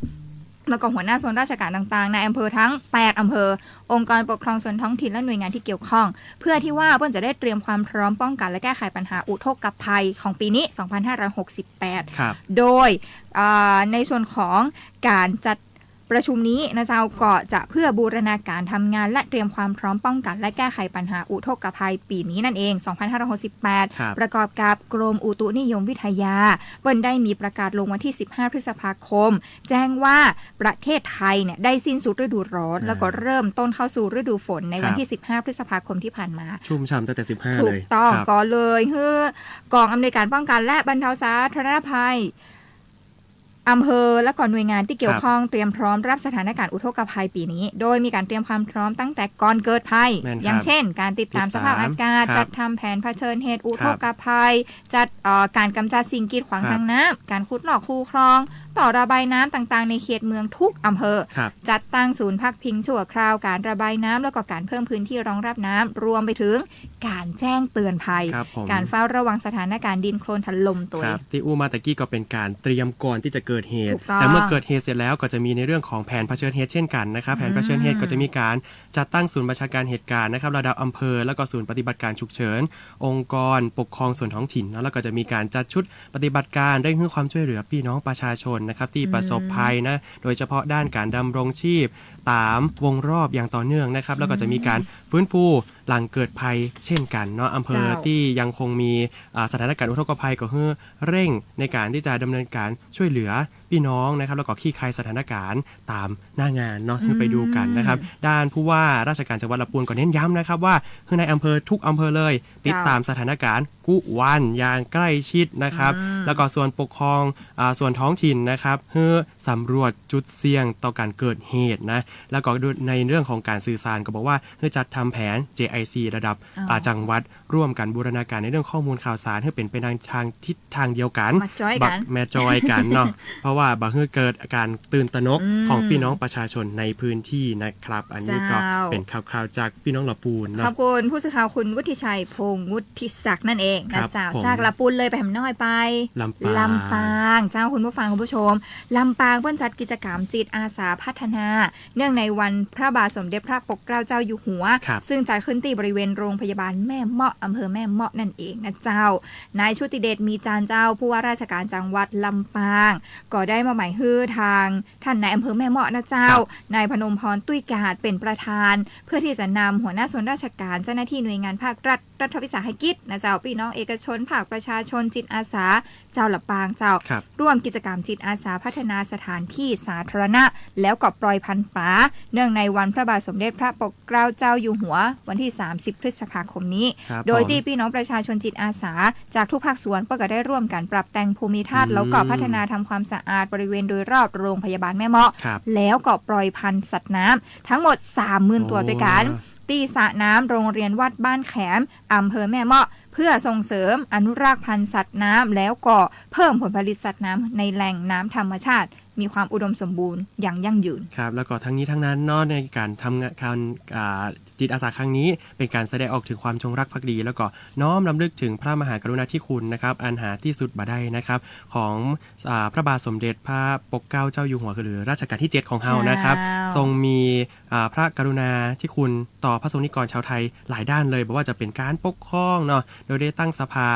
แล้วก็หัวหน้าส่วนราชการต่างๆในอำเภอทั้ง8อำเภอองค์กรปกครองส่วนท้องถิ่นและหน่วยงานที่เกี่ยวข้องเพื่อที่ว่าเพื่อนจะได้เตรียมความพร้อมป้องกันและแก้ไขปัญหาอุทกภัยของปีนี้ 2568 โดยในส่วนของการจัดประชุมนี้นะเจ้าก็จะเพื่อบูรณาการทำงานและเตรียมความพร้อมป้องกันและแก้ไขปัญหาอุทกภัยปีนี้นั่นเอง 2568 ประกอบกับกรมอุตุนิยมวิทยาเปิ้นได้มีประกาศลงวันที่ 15 พฤษภาคมแจ้งว่าประเทศไทยเนี่ยได้สิ้นสุดฤดูร้อนแล้วก็เริ่มต้นเข้าสู่ฤดูฝนในวันที่ 15 พฤษภาคมที่ผ่านมาชุ่มฉ่ำตั้งแต่15เลยถูกต้องก็เลยกองอำนวยการป้องกันและบรรเทาสาธารณภัยอำเภอและก่อนหน่วยงานที่เกี่ยวข้องเตรียมพร้อมรับสถานการณ์อุทกภัยปีนี้โดยมีการเตรียมความพร้อมตั้งแต่ก่อนเกิดภัยอย่างเช่นการติดตามสภาพอากาศจัดทำแผนเผชิญเหตุอุทกภัยจัดการกำจัดสิ่งกีดขวางทางน้ำการขุดลอกคูคลองต่อระบายน้ำต่างๆในเขตเมืองทุกอำเภอจัดตั้งศูนย์พักพิงชั่วคราวการระบายน้ำแล้วก็การเพิ่มพื้นที่รองรับน้ำรวมไปถึงการแจ้งเตือนภัยการเฝ้าระวังสถานการณ์ดินโคลนถล่มตัวที่อู้มาตะกี้ก็เป็นการเตรียมก่อนที่จะเกิดเหตุแต่เมื่อเกิดเหตุเสร็จแล้วก็จะมีในเรื่องของแผนเผชิญเหตุเช่นกันนะครับแผนเผชิญเหตุก็จะมีการจัดตั้งศูนย์บัญชาการเหตุการณ์นะครับระดับอำเภอแล้วก็ศูนย์ปฏิบัติการฉุกเฉินองค์กรปกครองส่วนท้องถิ่นแล้วก็จะมีการจัดชุดปฏิบัติการเร่งให้ความช่วยเหลือพี่น้องประชาชนนะครับที่ประสบภัยนะโดยเฉพาะด้านการดำรงชีพตามวงรอบอย่างต่อเนื่องนะครับแล้วก็จะมีการฟื้นฟูหลังเกิดภัยเช่นกันเนาะอำเภอที่ยังคงมีสถานการณ์อุทกภัยก็คือเร่งในการที่จะดำเนินการช่วยเหลือพี่น้องนะครับแล้วก็คลี่คลายสถานการณ์ตามหน้างานเนาะไปดูกันนะครับด้านผู้ว่าราชการจังหวัดลำพูนก็เน้นย้ำนะครับว่าคือในอำเภอทุกอำเภอเลยติดตามสถานการณ์กุวันอย่างใกล้ชิดนะครับแล้วก็ส่วนปกครองส่วนท้องถิ่นนะครับเพื่อสำรวจจุดเสี่ยงต่อการเกิดเหตุนะแล้วก็ในเรื่องของการสื่อสารก็บอกว่าเพื่อจัดทำแผน JIC ระดับจังหวัดร่วมกันบูรณาการในเรื่องข้อมูลข่าวสารให้เป็นไปในทางทิศทางเดียวกันแม่จอยกันเนาะเพราะว่าบางทีเกิดอาการตื่นตระหนกของพี่น้องประชาชนในพื้นที่นะครับอันนี้ก็เป็นข่าวจากพี่น้องลำพูนขอบคุณผู้สื่อข่าวคุณวุฒิชัยพงษ์วุฒิศักดิ์นั่นเองนะเจ้าจากลำพูนเลยไปแหมน้อยไปลำปางเจ้าคุณผู้ฟังคุณผู้ชมลำปางเพิ่นจัดกิจกรรมจิตอาสาพัฒนาเนื่องในวันพระบาทสมเด็จพระปกเกล้าเจ้าอยู่หัวซึ่งจัดขึ้นที่บริเวณโรงพยาบาลแม่เมาะอำเภอแม่เมาะนั่นเองนะเจ้านายชุติเดชมีจานเจ้าผู้ว่าราชการจังหวัดลำปางก็ได้มาหมายฮื้อทางท่านนายอำเภอแม่เมาะนะเจ้านายพนมพรตุ้ยกาดเป็นประธานเพื่อที่จะนำหัวหน้าส่วนราชการเจ้าหน้าที่หน่วยงานภาครัฐวิสาหกิจนะเจ้าพี่น้องเอกชนภาคประชาชนจิตอาสาเจ้าลำปางเจ้าร่วมกิจกรรมจิตอาสาพัฒนาสถานที่สาธารณะแล้วก็ปล่อยพันธุ์ป่าเนื่องในวันพระบาทสมเด็จพระปกเกล้าเจ้าอยู่หัววันที่30พฤษภาคมนี้โดยที่พี่น้องประชาชนจิตอาสาจากทุกภาคส่วนก็ได้ร่วมกันปรับแต่งภูมิทัศน์แล้วก็พัฒนาทำความสะอาดบริเวณโดยรอบโรงพยาบาลแม่เมาะแล้วก็ปล่อยพันธุ์สัตว์น้ำทั้งหมด 30,000 ตัวด้วยกันตีสระน้ำโรงเรียนวัดบ้านแขมอำเภอแม่เมาะเพื่อส่งเสริมอนุรักษ์พันธุ์สัตว์น้ำแล้วก็เพิ่มผลผลิตสัตว์น้ำในแหล่งน้ำธรรมชาติ มีความอุดมสมบูรณ์อย่างยั่งยืนครับแล้วก็ทั้งนี้ทั้งนั้นเนาะในการทำงานการจิตอาสาครั้งนี้เป็นการแสดงออกถึงความจงรักภักดีแล้วก็น้อมรำลึกถึงพระมหากรุณาธิคุณนะครับอันหาที่สุดบ่ได้นะครับของพระบาทสมเด็จพระปกเกล้าเจ้าอยู่หัวหรือรัชกาลที่7ของเฮานะครับทรงมีพระกรุณาธิคุณต่อพระสงฆ์นิกรชาวไทยหลายด้านเลยบอกว่าจะเป็นการปกครองเนาะโดยได้ตั้งสภา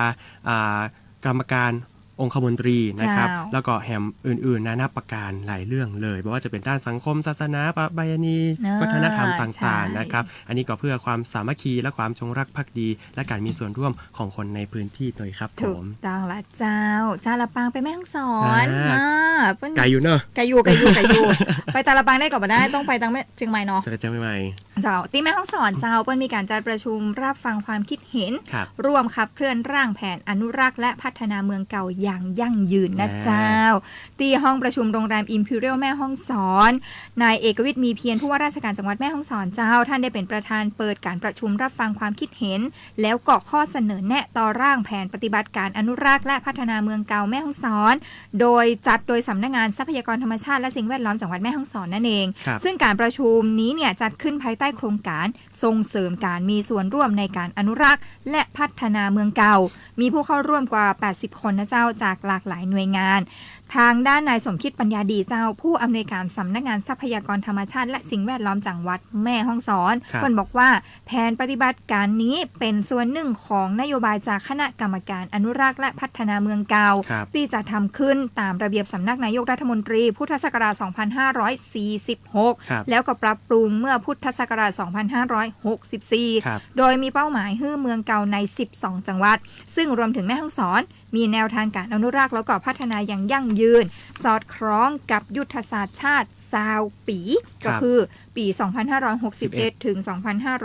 กรรมการองคมนตรีนะครับแล้วก็แหมอื่นๆนานาประการหลายเรื่องเลยบอกว่าจะเป็นด้านสังคมศาสนาประเพณีวัฒนธรรมต่างๆนะครับอันนี้ก็เพื่อความสามัคคีและความจงรักภักดีและการมีส่วนร่วมของคนในพื้นที่โดยครับผมถูกต้องละเจ้าละปางไปแม่ฮ่องสอน ไกลอยู่เนอะไกลอยู่ ไปตาละปางได้ก็บ่ได้ต้องไปตั้งเชียงใหม่เนาะจะเชียงใหม่เจ้าที่แม่ฮ่องสอนเจ้าเปิ้ลมีการจัดประชุมรับฟังความคิดเห็นร่วมขับเคลื่อนร่างแผนอนุรักษ์และพัฒนาเมืองเก่าอย่างยั่งยืนนะเจ้าที่ห้องประชุมโรงแรม Imperial แม่ฮ่องสอนนายเอกวิทย์มีเพียรผู้ว่าราชการจังหวัดแม่ฮ่องสอนเจ้าท่านได้เป็นประธานเปิดการประชุมรับฟังความคิดเห็นแล้วก็ข้อเสนอแนะต่อร่างแผนปฏิบัติการอนุรักษ์และพัฒนาเมืองเก่าแม่ฮ่องสอนโดยจัดโดยสำนักงานทรัพยากรธรรมชาติและสิ่งแวดล้อมจังหวัดแม่ฮ่องสอนนั่นเองซึ่งการประชุมนี้เนี่ยจัดขึ้นภายใต้โครงการส่งเสริมการมีส่วนร่วมในการอนุรักษ์และพัฒนาเมืองเก่ามีผู้เข้าร่วมกว่า80คนนะเจ้าจากหลากหลายหน่วยงานทางด้านนายสมคิดปัญญาดีเจ้าผู้อำนวยการสำนักงานทรัพยากรธรรมชาติและสิ่งแวดล้อมจังหวัดแม่ฮ่องสอนเพิ่นบอกว่าแผนปฏิบัติการนี้เป็นส่วนหนึ่งของนโยบายจากคณะกรรมการอนุรักษ์และพัฒนาเมืองเก่าที่จะทำขึ้นตามระเบียบสำนักนายกรัฐมนตรีพุทธศักราช 2546 แล้วก็ปรับปรุงเมื่อพุทธศักราช 2564 โดยมีเป้าหมายให้เมืองเก่าใน 12 จังหวัดซึ่งรวมถึงแม่ฮ่องสอนมีแนวทางการอนุรักษ์แล้วก็พัฒนาอย่างยั่งยืนสอดคล้องกับยุทธศาสตร์ชาติ20 ปีก็คือปี 2561 ถึง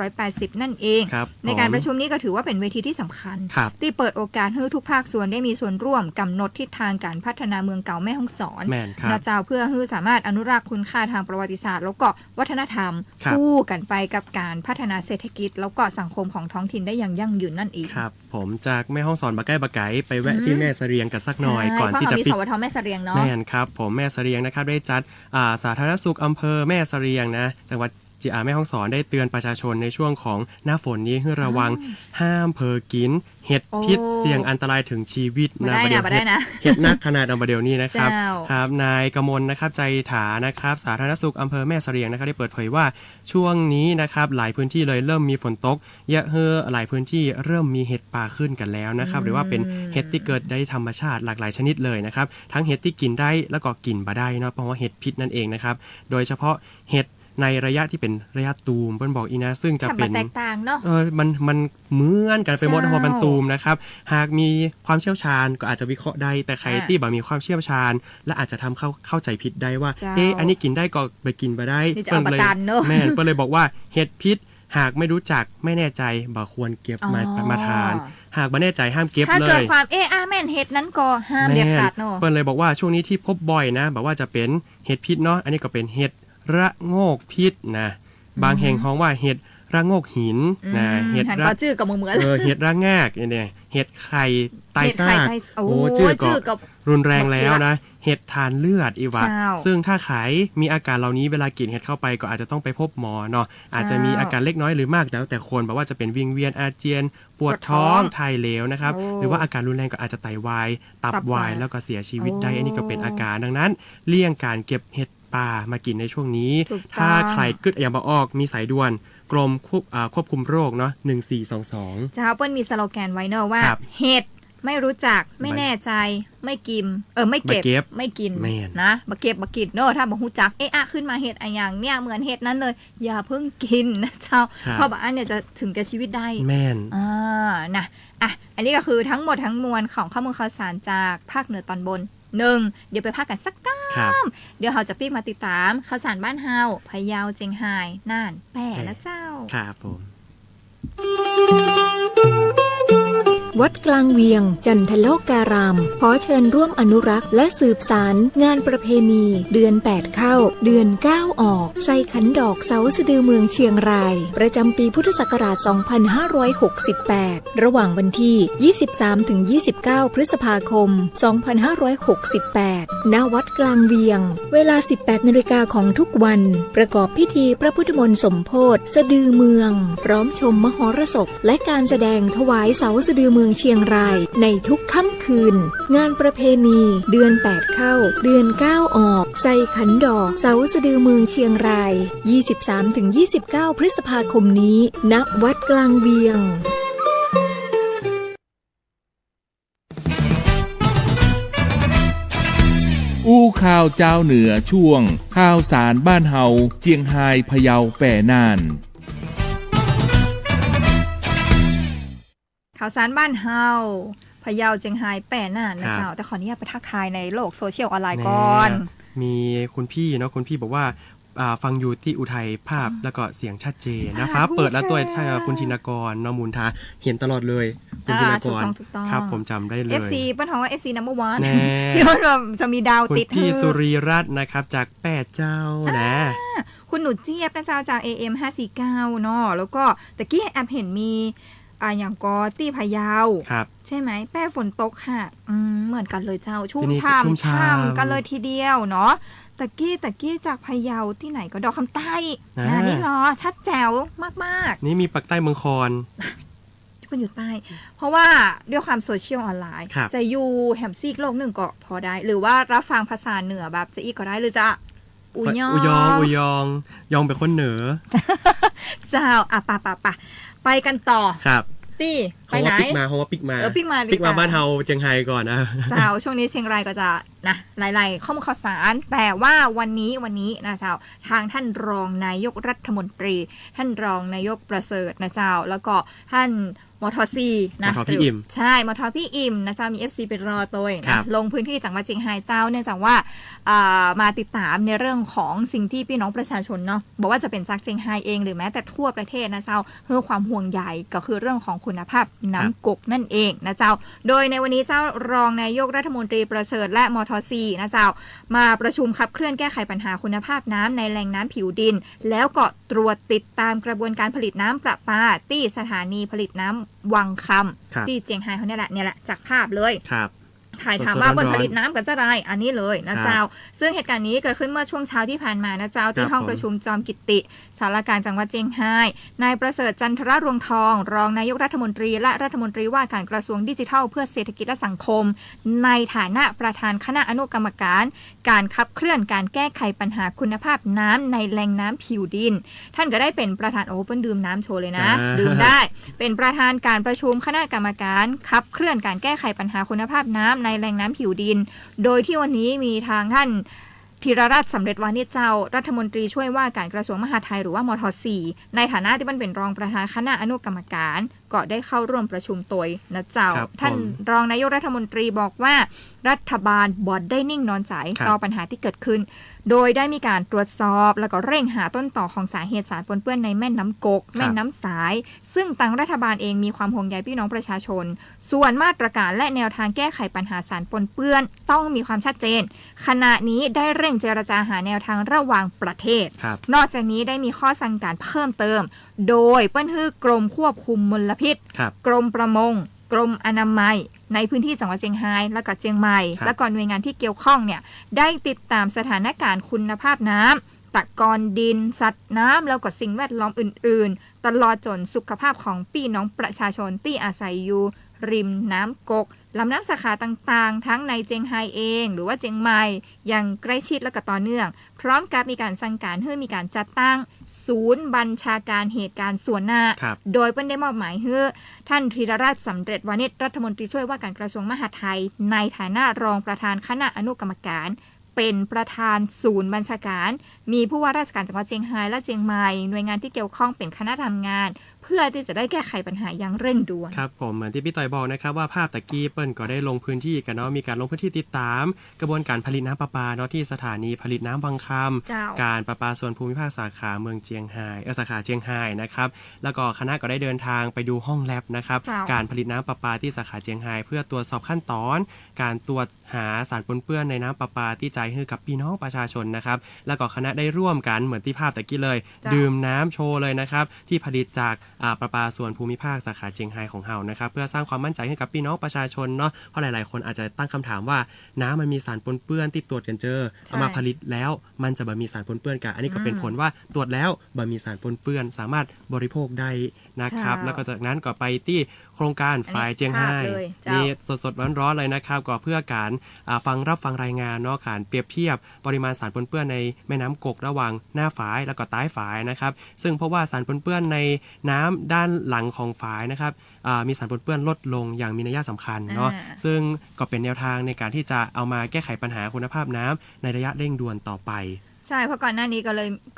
2580 นั่นเองในการประชุมนี้ก็ถือว่าเป็นเวทีที่สำคัญที่เปิดโอกาสให้ทุกภาคส่วนได้มีส่วนร่วมกำหนดทิศทางการพัฒนาเมืองเก่าแม่ฮ่องสอนนะเจ้าเพื่อให้สามารถอนุรักษ์คุณค่าทางประวัติศาสตร์แล้วก็วัฒนธรรมคู่กันไปกับการพัฒนาเศรษฐกิจแล้วก็สังคมของท้องถิ่นได้อย่างยั่งยืนนั่นเองครับผมจากแม่ฮ่องสอนบะใกล้บะไก่ไปแวะที่แม่เสรียงกันสักหน่อยก่อนที่จะปิดสวทแม่เสรียงเนาะแม่นครับผมแม่เสรียงนะครับได้จัดสาธารณสุขอำเภอแม่เสรียงนะจังหวัดแม่ฮ่องสอนได้เตือนประชาชนในช่วงของหน้าฝนนี้ให้ระวังห้ามเผลอกินเห็ดพิษเสี่ยงอันตรายถึงชีวิตนะประเดี๋ยวเห็ดนักขนาดประเดี๋ยวนี้นะครับครับนายกมลนะครับใจถานะครับสาธารณสุขอำเภอแม่เสรียงนะครับได้เปิดเผยว่าช่วงนี้นะครับหลายพื้นที่เลยเริ่มมีฝนตกเยอะหลายพื้นที่เริ่มมีเห็ดป่าขึ้นกันแล้วนะครับหรือว่าเป็นเห็ดที่เกิดได้ธรรมชาติหลากหลายชนิดเลยนะครับทั้งเห็ดที่กินได้แล้วก็กินบ่ได้เนาะเพราะว่าเห็ดพิษนั่นเองนะครับโดยเฉพาะเห็ดในระยะที่เป็นระยะตูมเปิ้ลบอกอีนะซึ่งจะเป็นแตกต่างเนาะมันเหมือนกันไปหมดพอมันตูมนะครับหากมีความเชี่ยวชาญก็อาจจะวิเคราะห์ได้แต่ใครที่บ่มีความเชี่ยวชาญและอาจจะทำเข้าใจผิดได้ว่าอันนี้กินได้ก็ไปกินไปได้เปิ้ลเลยแม่เปิ้ลเลยบอกว่าเห็ดพิษหากไม่รู้จักไม่แน่ใจบ่ควรเก็บมาทานหากไม่แน่ใจห้ามเก็บเลยถ้าเกิดความแม่นเห็ดนั้นก็ห้ามเด็ดขาดเนาะเปิ้ลเลยบอกว่าช่วงนี้ที่พบบ่อยนะบอกว่าจะเป็นเห็ดพิษเนาะอันนี้ก็เป็นเห็ดระโงกพิษนะบางแห่งฮ้องว่าเห็ดระโงกหินนะเห็ดระจื้อกับมือเห็ดระแงกเนี่ยเห็ดไข่ไตซากจื้อกับรุนแรงแล้วนะเห็ดทานเลือดอีวะซึ่งถ้าขายมีอาการเหล่านี้เวลากินเห็ดเข้าไปก็อาจจะต้องไปพบหมอเนาะอาจจะมีอาการเล็กน้อยหรือมากแล้วแต่คนบอกว่าจะเป็นวิงเวียนอาเจียนปวดท้องถ่ายเหลวนะครับหรือว่าอาการรุนแรงก็อาจจะไตวายตับวายแล้วก็เสียชีวิตได้อันนี้ก็เป็นอาการดังนั้นเลี่ยงการเก็บเห็ดป่ามากินในช่วงนี้ถ้าใครกึดอย่างบ่ออกมีสายด่วนกรมควบคุมโรคเนาะ1422เจ้าเปิ้ลมีสโลแกนไว้เนอะว่าเห็ดไม่รู้จักไม่แน่ใจไม่กินไม่เก็บไม่กินนะบ่เก็บบ่กินเนอะถ้าบ่ฮู้จักขึ้นมาเห็ดอะไรอย่างเนี่ยเหมือนเห็ดนั้นเลยอย่าเพิ่งกินนะเจ้าเพราะบางอันเนี่ยจะถึงแก่ชีวิตได้แม่นนะอันนี้ก็คือทั้งหมดทั้งมวลของข้อมูลข่าวสารจากภาคเหนือตอนบนเดี๋ยวไปพักกันสักก้ามเดี๋ยวเราจะปีกมาติดตามข่าวสารบ้านเฮาพะเยาเจียงไฮ้น่านแป่และเจ้าครับผม วัดกลางเวียงจันทโลการามขอเชิญร่วมอนุรักษ์และสืบสารงานประเพณีเดือน8เข้าเดือน9ออกใส่ขันดอกเสาสะดือเมืองเชียงรายประจำปีพุทธศักราช 2568 ระหว่างวันที่ 23-29 พฤษภาคม 2568 ณ วัดกลางเวียงเวลา 18 นาฬิกาของทุกวันประกอบพิธีพระพุทธมนต์สมโภชสะดือเมืองพร้อมชมมหรสพและการแสดงถวายเสาสะดือเมืองเชียงรายในทุกค่ำคืนงานประเพณีเดือน8เข้าเดือน9ออกใส่ขันดอกเสาสะดือเมืองเชียงราย 23-29 พฤษภาคมนี้ณ วัดกลางเวียงอู้ข่าวเจ้าเหนือช่วงข่าวสารบ้านเฮาเจียงไฮ้พะเยาแป่น่านข่าวสารบ้านเฮาพะเยาเจียงไฮ้แป่น่านนะเจ้าแต่ขออนุญาตไปทักทายในโลกโซเชียลออนไลน์ก่อนมีคุณพี่เนาะคุณพี่บอกว่าฟังอยู่ที่อุทัยภาพแล้วก็เสียงชัดเจนนะฟ้าเปิดแล้วตัวใช่คุณธินกรนมูลทาเห็นตลอดเลยคุณธินกรครับผมจำได้เลย FC เปิ้ลท้องว่า FC number 1 แน่ ที่ว่าจะมีดาวติดคุณพี่สุรีรัตน์นะครับจาก8เจ้านะคุณหนูเจี๊ยบนะเจ้าจาก AM 549เนาะแล้วก็ตะกี้แอบเห็นมีอย่างกอตี้พะเยาใช่ไหมแป้ฝนตกค่ะเหมือนกันเลยเจ้าชุ่มช่ำกันเลยทีเดียวเนาะตะกี้จากพะเยาที่ไหนก็ดอกคำใต้นี่เนาะชัดแจ๋วมากๆนี่มีปักใต้เมืองคอนเป็นอยู่ใต้เพราะว่าด้วยความโซเชียลออนไลน์จะอยู่แฮมซีกโลกหนึ่งก็พอได้หรือว่ารับฟังภาษาเหนือแบบจะอีกก็ได้หรือจะอุยองเป็นคนเหนือเจ้าไปกันต่อครับตี้ไปไหนเพราะว่าปิกมาบ้านเฮาเชียงไฮ้ก่อนนะเจ้าช่วงนี้เชียงรายก็จะนะหลายๆข้อมูลข่าวสารแต่ว่าวันนี้นะเจ้าทางท่านรองนายกรัฐมนตรีท่านรองนายกประเสริฐนะเจ้าแล้วก็ท่านมทซีนะพี่อิ่มใช่มทพี่อิ่มนะเจ้ามี FC ไปรอตัวนะลงพื้นที่จังหวัดเชียงรายเจ้าเนื่องจากว่ามาติดตามในเรื่องของสิ่งที่พี่น้องประชาชนเนาะบอกว่าจะเป็นจากเชียงรายเองหรือแม้แต่ทั่วประเทศนะเจ้าเพื่อความห่วงใยก็คือเรื่องของคุณภาพน้ำกกนั่นเองนะเจ้าโดยในวันนี้เจ้ารองนายกรัฐมนตรีประเสริฐและมทซีนะเจ้ามาประชุมขับเคลื่อนแก้ไขปัญหาคุณภาพน้ำในแหล่งน้ำผิวดินแล้วก็ตรวจติดตามกระบวนการผลิตน้ำประปาที่สถานีผลิตน้ำวังคำที่เจียงไฮ้เขาเนี่ยแหละจากภาพเลยถ่ายถามว่าบนผลิตน้ำกันจะได้อันนี้เลยนะเจ้าซึ่งเหตุการณ์นี้เกิดขึ้นเมื่อช่วงเช้าที่ผ่านมานะเจ้าที่ห้องประชุมจอมกิตติสารการจังหวัดเจียงไฮ้นายประเสริฐจันทรรวงทองรองนายกรัฐมนตรีและรัฐมนตรีว่าการกระทรวงดิจิทัลเพื่อเศรษฐกิจและสังคมในฐานะประธานคณะอนุกรรมการการขับเคลื่อนการแก้ไขปัญหาคุณภาพน้ำในแหล่งน้ำผิวดินท่านก็ได้เป็นประธานเปิ้ลดื่มน้ำโชว์เลยนะดื่มได้เป็นประธานการประชุมคณะกรรมการขับเคลื่อนการแก้ไขปัญหาคุณภาพน้ำในแหล่งน้ำผิวดินโดยที่วันนี้มีทางท่านธีรรัตน์สำเร็จวานิชเจ้ารัฐมนตรีช่วยว่าการกระทรวงมหาดไทยหรือว่ามทซีในฐานะที่เป็นรองประธานคณะอนุกรรมการก็ได้เข้าร่วมประชุมตัวนะเจ้าท่านรองนายกรัฐมนตรีบอกว่ารัฐบาลบ่ได้นิ่งนอนใจต่อปัญหาที่เกิดขึ้นโดยได้มีการตรวจสอบแล้วก็เร่งหาต้นต่อของสาเหตุสารปนเปื้อนในแม่น้ำกกแม่น้ำสายซึ่งทางรัฐบาลเองมีความห่วงใยพี่น้องประชาชนส่วนมาตรการและแนวทางแก้ไขปัญหาสารปนเปื้อนต้องมีความชัดเจนขณะนี้ได้เร่งเจรจาหาแนวทางระหว่างประเทศนอกจากนี้ได้มีข้อสั่งการเพิ่มเติมโดยเปิ้นฮื้อกรมควบคุมมลพิษกรมประมงกรมอนามัยในพื้นที่จังหวัดเชียงรายและก็เชียงใหม่และก็หน่วยงานที่เกี่ยวข้องเนี่ยได้ติดตามสถานการณ์คุณภาพน้ำตะกอนดินสัตว์น้ำแล้วก็สิ่งแวดล้อมอื่นๆตลอดจนสุขภาพของพี่น้องประชาชนที่อาศัยอยู่ริมน้ำกกลำน้ำสาขาต่างๆทั้งในเจียงไฮ้เองหรือว่าเจียงใหม่อย่างใกล้ชิดและก็ต่อเนื่องพร้อมกับมีการสั่งการให้มีการจัดตั้งศูนย์บัญชาการเหตุการณ์ส่วนหน้าโดยเปิ้นได้มอบหมายให้ท่านธีรรัตน์สำเร็จวานิชรัฐมนตรีช่วยว่าการกระทรวงมหาดไทยในฐานะรองประธานคณะอนุกรรมการเป็นประธานศูนย์บัญชาการ มีผู้ว่าราชการจังหวัดเชียงรายและเชียงใหม่หน่วยงานที่เกี่ยวข้องเป็นคณะทำงานเพื่อที่จะได้แก้ไขปัญหาอย่างเร่งด่วนครับผมเหมือนที่พี่ต่อยบอกนะครับว่าภาพตะกี้เปิ้ลก็ได้ลงพื้นที่กันเนาะมีการลงพื้นที่ติดตามกระบวนการผลิตน้ำประปาเนาะที่สถานีผลิตน้ำวังคำการประปาส่วนภูมิภาคสาขาเมืองเชียงรายสาขาเชียงรายนะครับแล้วก็คณะก็ได้เดินทางไปดูห้องแลบนะครับการผลิตน้ำประปาที่สาขาเชียงรายเพื่อตรวจสอบขั้นตอนการตรวจหาสารปนเปื้อนในน้ำประปาที่จ่ายให้กับพี่น้องประชาชนนะครับแล้วก็คณะได้ร่วมกันเหมือนที่ภาพตะกี้เลยดื่มน้ำโชว์เลยนะครับที่ผลิตจากประปาส่วนภูมิภาคสาขาเชียงรายของเฮานะครับเพื่อสร้างความมั่นใจให้กับพี่น้องประชาชนเนาะเพราะหลายๆคนอาจจะตั้งคำถามว่าน้ำมันมีสารปนเปื้อนที่ตรวจกันเจอเอามาผลิตแล้วมันจะบ่มีสารปนเปื้อนกันอันนี้ก็เป็นผลว่าตรวจแล้วบ่มีสารปนเปื้อนสามารถบริโภคได้นะครับแล้วก็จากนั้นก็ไปที่โครงการฝ่ายเชียงรายนี่สดๆร้อนๆเลยนะครับก็เพื่อการฟังรายงานเนาะการเปรียบเทียบปริมาณสารปนเปื้อนในแม่น้ำกกระหว่างหน้าฝายแล้วก็ใต้ฝายนะครับซึ่งเพราะว่าสารปนเปื้อนในน้ำด้านหลังของฝายนะครับมีสารปนเปื้อนลดลงอย่างมีนัยสำคัญเนาะซึ่งก็เป็นแนวทางในการที่จะเอามาแก้ไขปัญหาคุณภาพน้ำในระยะเร่งด่วนต่อไปใช่เพราะก่อนหน้านี้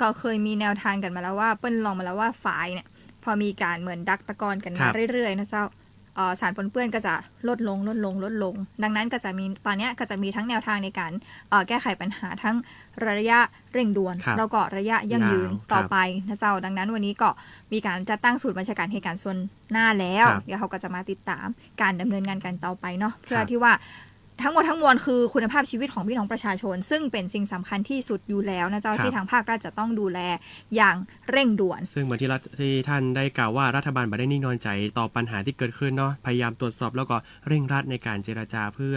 ก็เคยมีแนวทางกันมาแล้วว่าเปิ้ลลองมาแล้วว่าฝายเนี่ยพอมีการเหมือนดักตะกอนกันมาเรื่อยๆนะเจ้าสารปนเปื้อนก็จะลดลงดังนั้นก็จะมีตอนนี้ก็จะมีทั้งแนวทางในการแก้ไขปัญหาทั้งระยะเร่งด่วนแล้วก็ระยะยั่งยืนต่อไปนะเจ้าดังนั้นวันนี้ก็มีการจัดตั้งศูนย์บัญชาการเหตุการณ์ส่วนหน้าแล้วเดี๋ยวเขาก็จะมาติดตามการดำเนินงานกันต่อไปเนาะเพื่อที่ว่าทั้งหมดทั้งมวลคือคุณภาพชีวิตของพี่น้องประชาชนซึ่งเป็นสิ่งสำคัญที่สุดอยู่แล้วนะเจ้าที่ทางภาครัฐจะต้องดูแลอย่างเร่งด่วนซึ่งเหมือนที่ท่านได้กล่าวว่ารัฐบาลไม่ได้นิ่งนอนใจต่อปัญหาที่เกิดขึ้นเนาะพยายามตรวจสอบแล้วก็เร่งรัดในการเจรจาเพื่อ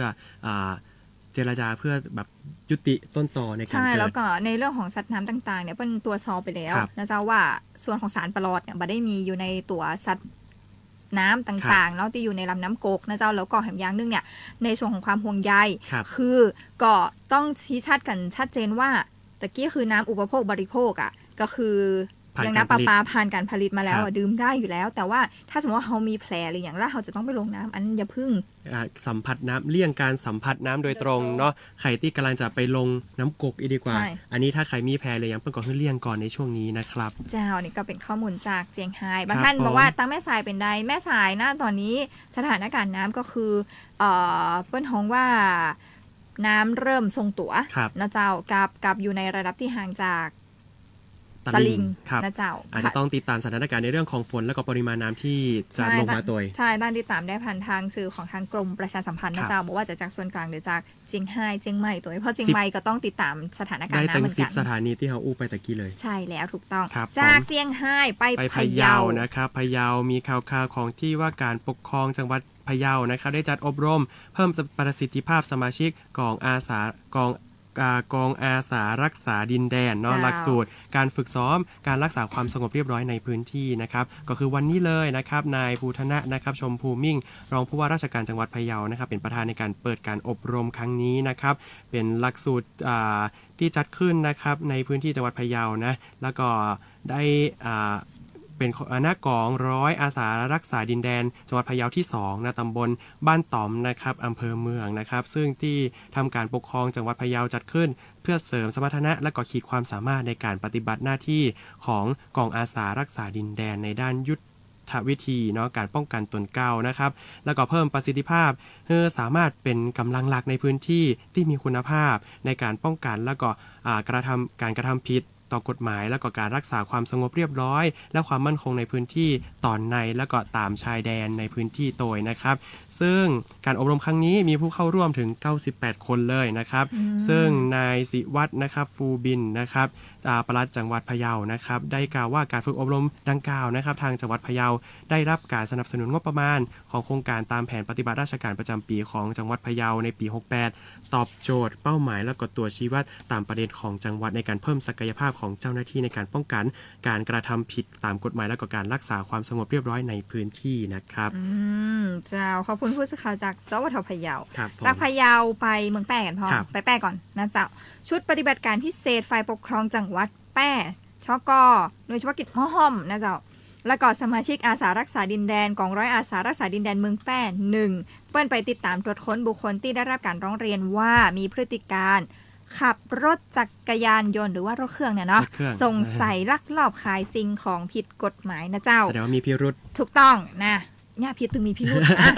แบบยุติต้นตอในการเกิดใช่แล้วก็ในเรื่องของสัตว์น้ำต่างๆเนี่ยเป็นตัวซอไปแล้วนะเจ้าว่าส่วนของสารปรอดเนี่ยไม่ได้มีอยู่ในตัวสัตว์น้ำต่างๆเนาะที่อยู่ในลำน้ำกกนะเจ้าแล้วก็แหมอย่างนึงเนี่ยในส่วนของความห่วงใยคือก็ต้องชี้ชัดกันชัดเจนว่าตะกี้คือน้ำอุปโภคบริโภคอ่ะก็คืออย่างน้ำประปาผ่านการผลิตมาแล้วดื่มได้อยู่แล้วแต่ว่าถ้าสมมติว่าเขามีแผลหรืออย่างแล้วเขาจะต้องไปลงน้ำอันอย่าพึ่งสัมผัสน้ำเลี่ยงการสัมผัสน้ำโดยตรงเนาะใครที่กำลังจะไปลงน้ำกกอีกดีกว่าอันนี้ถ้าใครมีแผลเลยอย่างเพิ่งก็ให้เลี่ยงก่อนในช่วงนี้นะครับเจ้านี่ก็เป็นข้อมูลจากเจียงไฮ้บางท่านบอกว่าตั้งแม่สายเป็นใดแม่สายนะตอนนี้สถานการณ์น้ำก็คือเปิ้นฮ้องว่าน้ำเริ่มทรงตัวนะเจ้ากับอยู่ในระดับที่ห่างจากตลิ่งนะเจ้าอาจจะต้องติดตามสถานการณ์ในเรื่องของฝนและก็ปริมาณน้ำที่จะลงมาตัวใช่ด้านติดตามได้ผ่านทางสื่อของทางกรมประชาสัมพันธ์นะเจ้าบอกว่าจะจากส่วนกลางหรือจากเชียงรายเชียงใหม่ตัวเพราะเชียงใหม่ก็ต้องติดตามสถานการณ์น้ำเหมือนกันได้10สถานีที่เขาอู้ไปตะกี้เลยใช่แล้วถูกต้องจากเชียงรายไปพะเยานะครับพะเยามีข่าวของที่ว่าการปกครองจังหวัดพะเยานะครับได้จัดอบรมเพิ่มประสิทธิภาพสมาชิกกองอาสารักษาดินแดนเนาะหลักสูตรการฝึกซ้อมการรักษาความสงบเรียบร้อยในพื้นที่นะครับก็คือวันนี้เลยนะครับนายภูธนะนะครับชมพูมิ่งรองผู้ว่าราชการจังหวัดพะเยานะครับเป็นประธานในการเปิดการอบรมครั้งนี้นะครับเป็นหลักสูตรที่จัดขึ้นนะครับในพื้นที่จังหวัดพะเยานะแล้วก็ได้เป็นหน้ากองร้อยอาสารักษาดินแดนจังหวัดพะเยาที่2นะตำบลบ้านต่อมนะครับอำเภอเมืองนะครับซึ่งที่ทำการปกครองจังหวัดพะเยาจัดขึ้นเพื่อเสริมสมรรถนะและก็ขีดความสามารถในการปฏิบัติหน้าที่ของกองอาสารักษาดินแดนในด้านยุทธวิธีเนาะการป้องกันตนเก่านะครับแล้วก็เพิ่มประสิทธิภาพเพื่อสามารถเป็นกำลังหลักในพื้นที่ที่มีคุณภาพในการป้องกันแล้วก็กระทำผิดต่อกฎหมายแล้วก็การรักษาความสงบเรียบร้อยและความมั่นคงในพื้นที่ตอนในและก็ตามชายแดนในพื้นที่โดยนะครับซึ่งการอบรมครั้งนี้มีผู้เข้าร่วมถึง98คนเลยนะครับซึ่งนายศิวัฒน์นะครับฟูบินนะครับปลัดจังหวัดพะเยานะครับได้กล่าวว่าการฝึกอบรมดังกล่าวนะครับทางจังหวัดพะเยาได้รับการสนับสนุนงบประมาณของโครงการตามแผนปฏิบัติราชการประจำปีของจังหวัดพะเยาในปี68ตอบโจทย์เป้าหมายและก็ตัวชี้วัดตามประเด็นของจังหวัดในการเพิ่มศักยภาพของเจ้าหน้าที่ในการป้องกันการกระทำผิดตามกฎหมายและก็การรักษาความสงบเรียบร้อยในพื้นที่นะครับเจ้าขอบคุณผู้สื่อข่าวจากสวทพะเยาจากพะเยาไปเมืองแป้กันพอไปแป้ก่อนนะเจ้าชุดปฏิบัติการพิเศษฝ่ายปกครองจังหวัดแป้ชกหน่วยเฉพาะกิจห้อมนะเจ้าและก็สมาชิกอาสารักษาดินแดนกองร้อยอาสารักษาดินแดนเมืองแป้1เปิ้นไปติดตามตรวจค้นบุคคลที่ได้รับการร้องเรียนว่ามีพฤติการ ขับรถจักรยานยนต์หรือว่ารถเครื่องเนี่ยเนาะสงสัยลักลอบขายสิ่งของผิดกฎหมายนะเจ้าแสดงว่ามีพิรุธถูกต้องนะเนี่ยผิดถึงมีพิรุธนะ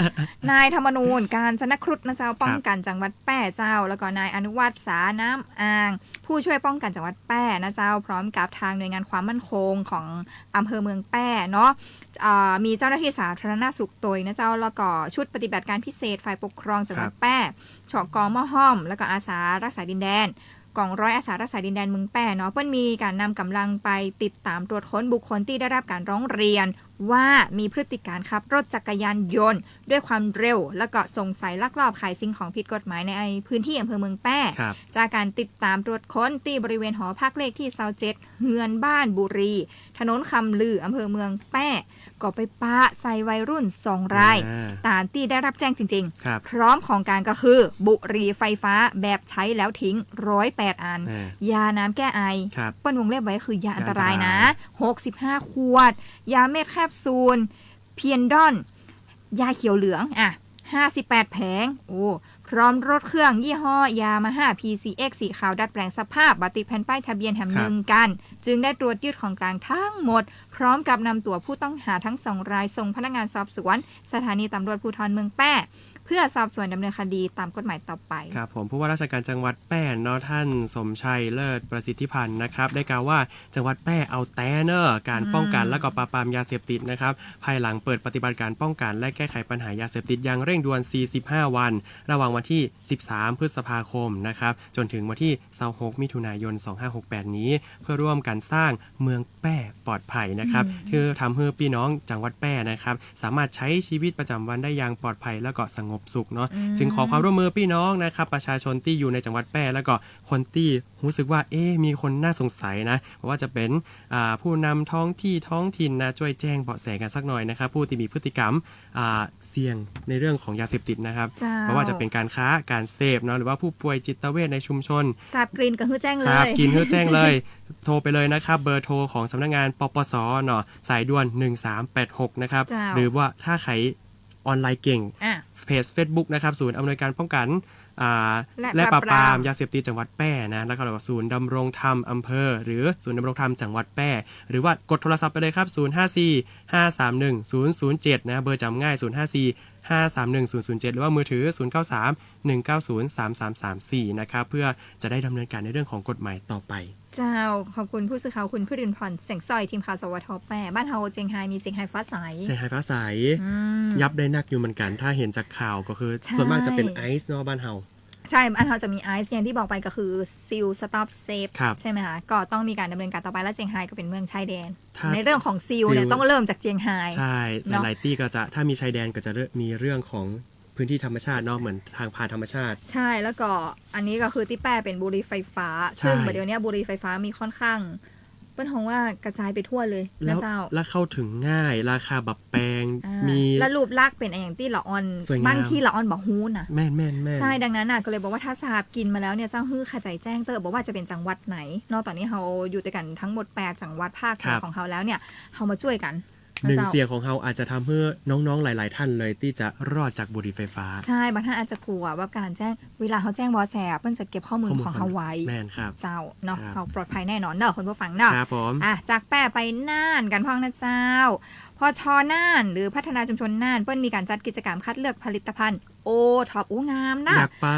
นายธรรมนูญการจนครุฑนะเจ้าป้องกันจังหวัดแพร่เจ้าแล้วก็นายอนุวัฒน์สาน้ำอ่างผู้ช่วยป้องกันจังหวัดแพร่นะเจ้าพร้อมกับทางหน่วยงานความมั่นคงของอำเภอเมืองแพร่เนาะมีเจ้าหน้าที่สาธารณสุขตัวนะเจ้าแล้วก็ชุดปฏิบัติการพิเศษฝ่ายปกครองจังหวัดแพร่ชกม.ห้อมแล้วก็อาสารักษาดินแดนกองร้อยอาสารักษาดินแดนเมืองแพร่เนาะเพิ่นมีการนำกำลังไปติดตามตรวจค้นบุคคลที่ได้รับการร้องเรียนว่ามีพฤติการขับรถจักรยานยนต์ด้วยความเร็วแล้วก็สงสัยลักลอบขายสิ่งของผิดกฎหมายในพื้นที่อำเภอเมืองแพร่จากการติดตามตรวจค้นที่บริเวณหอพักเลขที่27เฮือนบ้านบุรีถนนคำลืออำเภอเมืองแพร่ก็ไปปะใส่วัยรุ่น2 รายตามที่ได้รับแจ้งจริงๆพร้อมของการก็คือบุหรี่ไฟฟ้าแบบใช้แล้วทิ้ง108 อันยาน้ำแก้ไอเปิ้ลวงเล็บไว้คือยาอันตรายนะ65 ขวดยาเม็ดแคปซูลเพียนดอนยาเขียวเหลือง58 แผงพร้อมรถเครื่องยี่ห้อยามาฮ่า PCX สีขาวดัดแปลงสภาพบัตรติดแผ่นป้ายทะเบียนแถมหนึ่งกันจึงได้ตรวจยึดของกลางทั้งหมดพร้อมกับนำตัวผู้ต้องหาทั้ง2 รายส่งพนักงานสอบสวนสถานีตำรวจภูธรเมืองแพร่เพื่อสอบสวนดำเนินคดีตามกฎหมายต่อไปครับผมผู้ว่าราชการจังหวัดแพร่เนาะท่านสมชัยเลิศประสิทธิพันธ์นะครับได้กล่าวว่าจังหวัดแพร่เอาแต่เนอการป้องกันและก็ปราบปรามยาเสพติดนะครับภายหลังเปิดปฏิบัติการป้องกันและแก้ไขปัญหายาเสพติดอย่างเร่งด่วน45 วันระหว่างวันที่13 พฤษภาคมนะครับจนถึงวันที่26 มิถุนายน 2568 นี้เพื่อร่วมกันสร้างเมืองแพร่ปลอดภัยนะครับคือทำให้พี่น้องจังหวัดแพร่นะครับสามารถใช้ชีวิตประจำวันได้อย่างปลอดภัยและก็สงบสุขเนาะจึงขอความร่วมมือพี่น้องนะครับประชาชนที่อยู่ในจังหวัดแพร่แล้วก็คนที่รู้สึกว่ามีคนน่าสงสัยนะว่าจะเป็นผู้นำท้องถิ่นนะช่วยแจ้งเบาะแสกันสักหน่อยนะครับผู้ที่มีพฤติกรรมเสี่ยงในเรื่องของยาเสพติดนะครับไม่ว่าจะเป็นการค้าการเสพเนาะหรือว่าผู้ป่วยจิตเวชในชุมชนทราบกลิ่นก็ฮือแจ้งเลยทราบกลิ่นฮือแจ้งเลยโทรไปเลยนะครับเบอร์โทรของสำนักงานปปสเนาะสายด่วน1386นะครับหรือว่าถ้าใครออนไลน์เก่งเพจ Facebook นะครับศูนย์อำนวยการป้องกันและปราบปรามยาเสพติดจังหวัดแพร่นะแล้วก็ศูนย์ดำรงธรรมอำเภอหรือศูนย์ดำรงธรรมจังหวัดแพร่หรือว่ากดโทรศัพท์ไปเลยครับ054-531-007นะเบอร์จำง่าย054-531-007หรือว่ามือถือ093-190-3334นะครับเพื่อจะได้ดำเนินการในเรื่องของกฎหมายต่อไปเจ้าขอบคุณผู้สื่อข่าวคุณพฤดินพรแสงสร้อยทีมข่าวสวท.แปร่บ้านเฮาเจียงไฮ้มีเจียงไฮ้ฟ้าใสยับได้นักอยู่เหมือนกันถ้าเห็นจากข่าวก็คือส่วนมากจะเป็นไอซ์เนาะบ้านเฮาใช่บ้านเฮาจะมีไอซ์อย่างที่บอกไปก็คือซิลสต็อปเซฟใช่ไหมคะก็ต้องมีการดำเนินการต่อไปและเจียงไฮ้ก็เป็นเมืองชายแดนในเรื่องของซิลเนี่ยต้องเริ่มจากเจียงไฮ้ใช่หลายที่ก็จะถ้ามีชายแดนก็จะมีเรื่องของพื้นที่ธรรมชาติเนาะเหมือนทางผ่านธรรมชาติใช่แล้วก็อันนี้ก็คือที่แป้เป็นบุหรี่ไฟฟ้าซึ่งเดี๋ยวนี้บุหรี่ไฟฟ้ามีค่อนข้างเป็นของว่ากระจายไปทั่วเลยนะเจ้าแล้วเข้าถึงง่ายราคาแบบแพงมีแล้วรูปลักษณ์เป็นอย่างที่ละออนบางที่ละออนบอกฮู้น่ะแม่นใช่ดังนั้นน่ะก็เลยบอกว่าถ้าทราบกินมาแล้วเนี่ยเจ้าฮื้อขจายแจ้งเตอบอกว่าจะเป็นจังหวัดไหนนอกตอนนี้เราอยู่ด้วยกันทั้งหมด8จังหวัดภาคของเขาแล้วเนี่ยเรามาช่วยกันหนึ่งเสียงของเขาอาจจะทำให้น้องๆหลายๆท่านเลยที่จะรอดจากบุหรี่ไฟฟ้าใช่บางท่านอาจจะกลัวว่าการแจ้งเวลาเขาแจ้งบอแสเพิ่นจะเก็บข้อมูลของเขาไว้แม่นครับเจ้าเนาะเขาปลอดภัยแน่นอนเนาะคนผู้ฟังเนาะครับผมจากแป้ไปน่านกันพ้องนะเจ้าพอชอน่านหรือพัฒนาชุมชนน่านเปิ้ลมีการจัดกิจกรรมคัดเลือกผลิตภัณฑ์โอท็อปงามนะอยากไป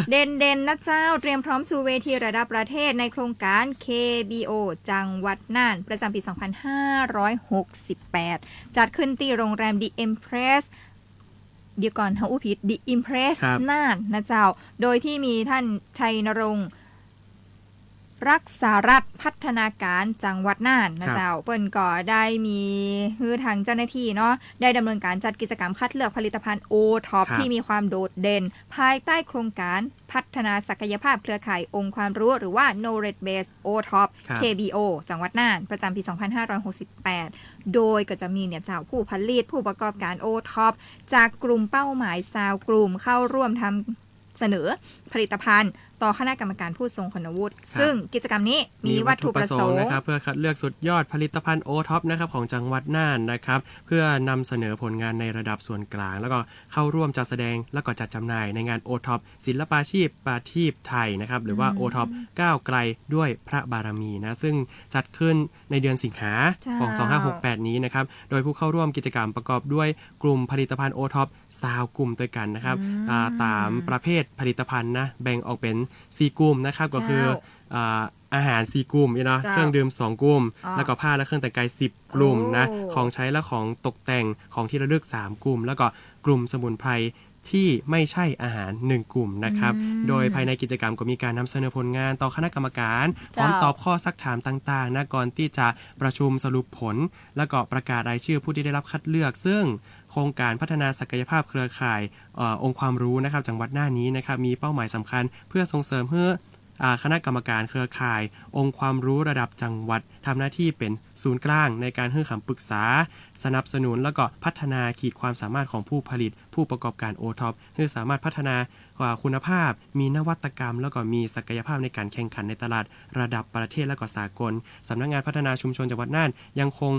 เด่นนะเจ้าเตรียมพร้อมสู่เวทีระดับประเทศในโครงการ KBO จังหวัดน่านประจำปี 2568 จัดขึ้นที่โรงแรม The Empress เดี๋ยวก่อนเขาผิด The Impress น่านนะเจ้าโดยที่มีท่านชัยนรงค์รักษารัฐพัฒนาการจังหวัดน่านนะเจ้าเปิ้นก็ได้มีทางเจ้าหน้าที่เนาะได้ดำเนินการจัดกิจกรรมคัดเลือกผลิตภัณฑ์ O-Top ที่มีความโดดเด่นภายใต้โครงการพัฒนาศักยภาพเครือข่ายองค์ความรู้หรือว่า Knowledge Base O-Top KBO จังหวัดน่านประจำปี 2568 โดยก็จะมีเนี่ยเจ้าผู้ผลิตผู้ประกอบการ O-Top จากกลุ่มเป้าหมายซาวกลุ่มเข้าร่วมทำเสนอผลิตภัณฑ์ ต่อคณะกรรมการผู้ทรงคุณวุฒิซึ่งกิจกรรมนี้มีวัตถุประสงค์นะครับเพื่อคัดเลือกสุดยอดผลิตภัณฑ์โอท็อปนะครับของจังหวัดน่านนะครับเพื่อนำเสนอผลงานในระดับส่วนกลางแล้วก็เข้าร่วมจัดแสดงแล้วก็จัดจำหน่ายในงานโอท็อปศิลปาชีพประทีปไทยนะครับหรือว่าโอท็อปก้าวไกลด้วยพระบารมีนะซึ่งจัดขึ้นในเดือนสิงหาของ2568นี้นะครับโดยผู้เข้าร่วมกิจกรรมประกอบด้วยกลุ่มผลิตภัณฑ์โอท็อป20 กลุ่มด้วยกันนะครับตามประเภทผลิตภัณฑ์นะแบ่งออกเป็น4 กลุ่มนะครับก็คืออาหาร4 กลุ่มนะเครื่องดื่ม2 กลุ่มแล้วก็ผ้าและเครื่องแต่งกาย10 กลุ่มนะของใช้และของตกแต่งของที่ระลึก3 กลุ่มแล้วก็กลุ่มสมุนไพรที่ไม่ใช่อาหาร1 กลุ่มนะครับโดยภายในกิจกรรมก็มีการนำเสนอผลงานต่อคณะกรรมการพร้อมตอบข้อซักถามต่างๆนะก่อนที่จะประชุมสรุปผลแล้วก็ประกาศรายชื่อผู้ที่ได้รับคัดเลือกซึ่งโครงการพัฒนาศักยภาพเครือข่ายองค์ความรู้นะครับจังหวัดน่านนี้นะครับมีเป้าหมายสำคัญเพื่อส่งเสริมให้คณะกรรมการเครือข่ายองค์ความรู้ระดับจังหวัดทำหน้าที่เป็นศูนย์กลางในการให้คำปรึกษาสนับสนุนแล้วก็พัฒนาขีดความสามารถของผู้ผลิตผู้ประกอบการโอท็อปให้สามารถพัฒนาคุณภาพมีนวัตกรรมแล้วก็มีศักยภาพในการแข่งขันในตลาดระดับประเทศและก็สากลสำนักงานพัฒนาชุมชนจังหวัดน่านยังคง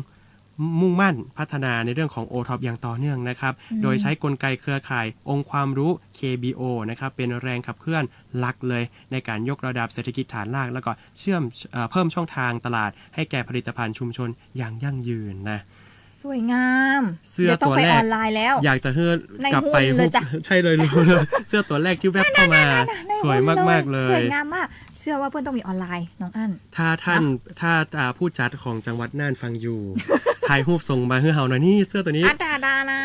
มุ่งมั่นพัฒนาในเรื่องของ OTOP อย่างต่อเนื่องนะครับโดยใช้กลไกเครือข่ายองค์ความรู้ KBO นะครับเป็นแรงขับเคลื่อนหลักเลยในการยกระดับเศรษฐกิจฐานรากแล้วก็เพิ่มช่องทางตลาดให้แก่ผลิตภัณฑ์ชุมชนอย่างยั่งยืนนะสวยงามเสื้อตัวแรกออนไลน์แล้วอยากจะเฮือกลับไปใช่เลยเสื้อตัวแรกที่แวบเข้ามาสวยมากๆเลยสวยงามมากเชื่อว่าเพื่อนต้องมีออนไลน์น้องอั้นถ้าผู้จัดของจังหวัดน่านฟังอยู่ถ่ายรูปส่งมาให้เฮาหน่อยนี่เสื้อตัวนี้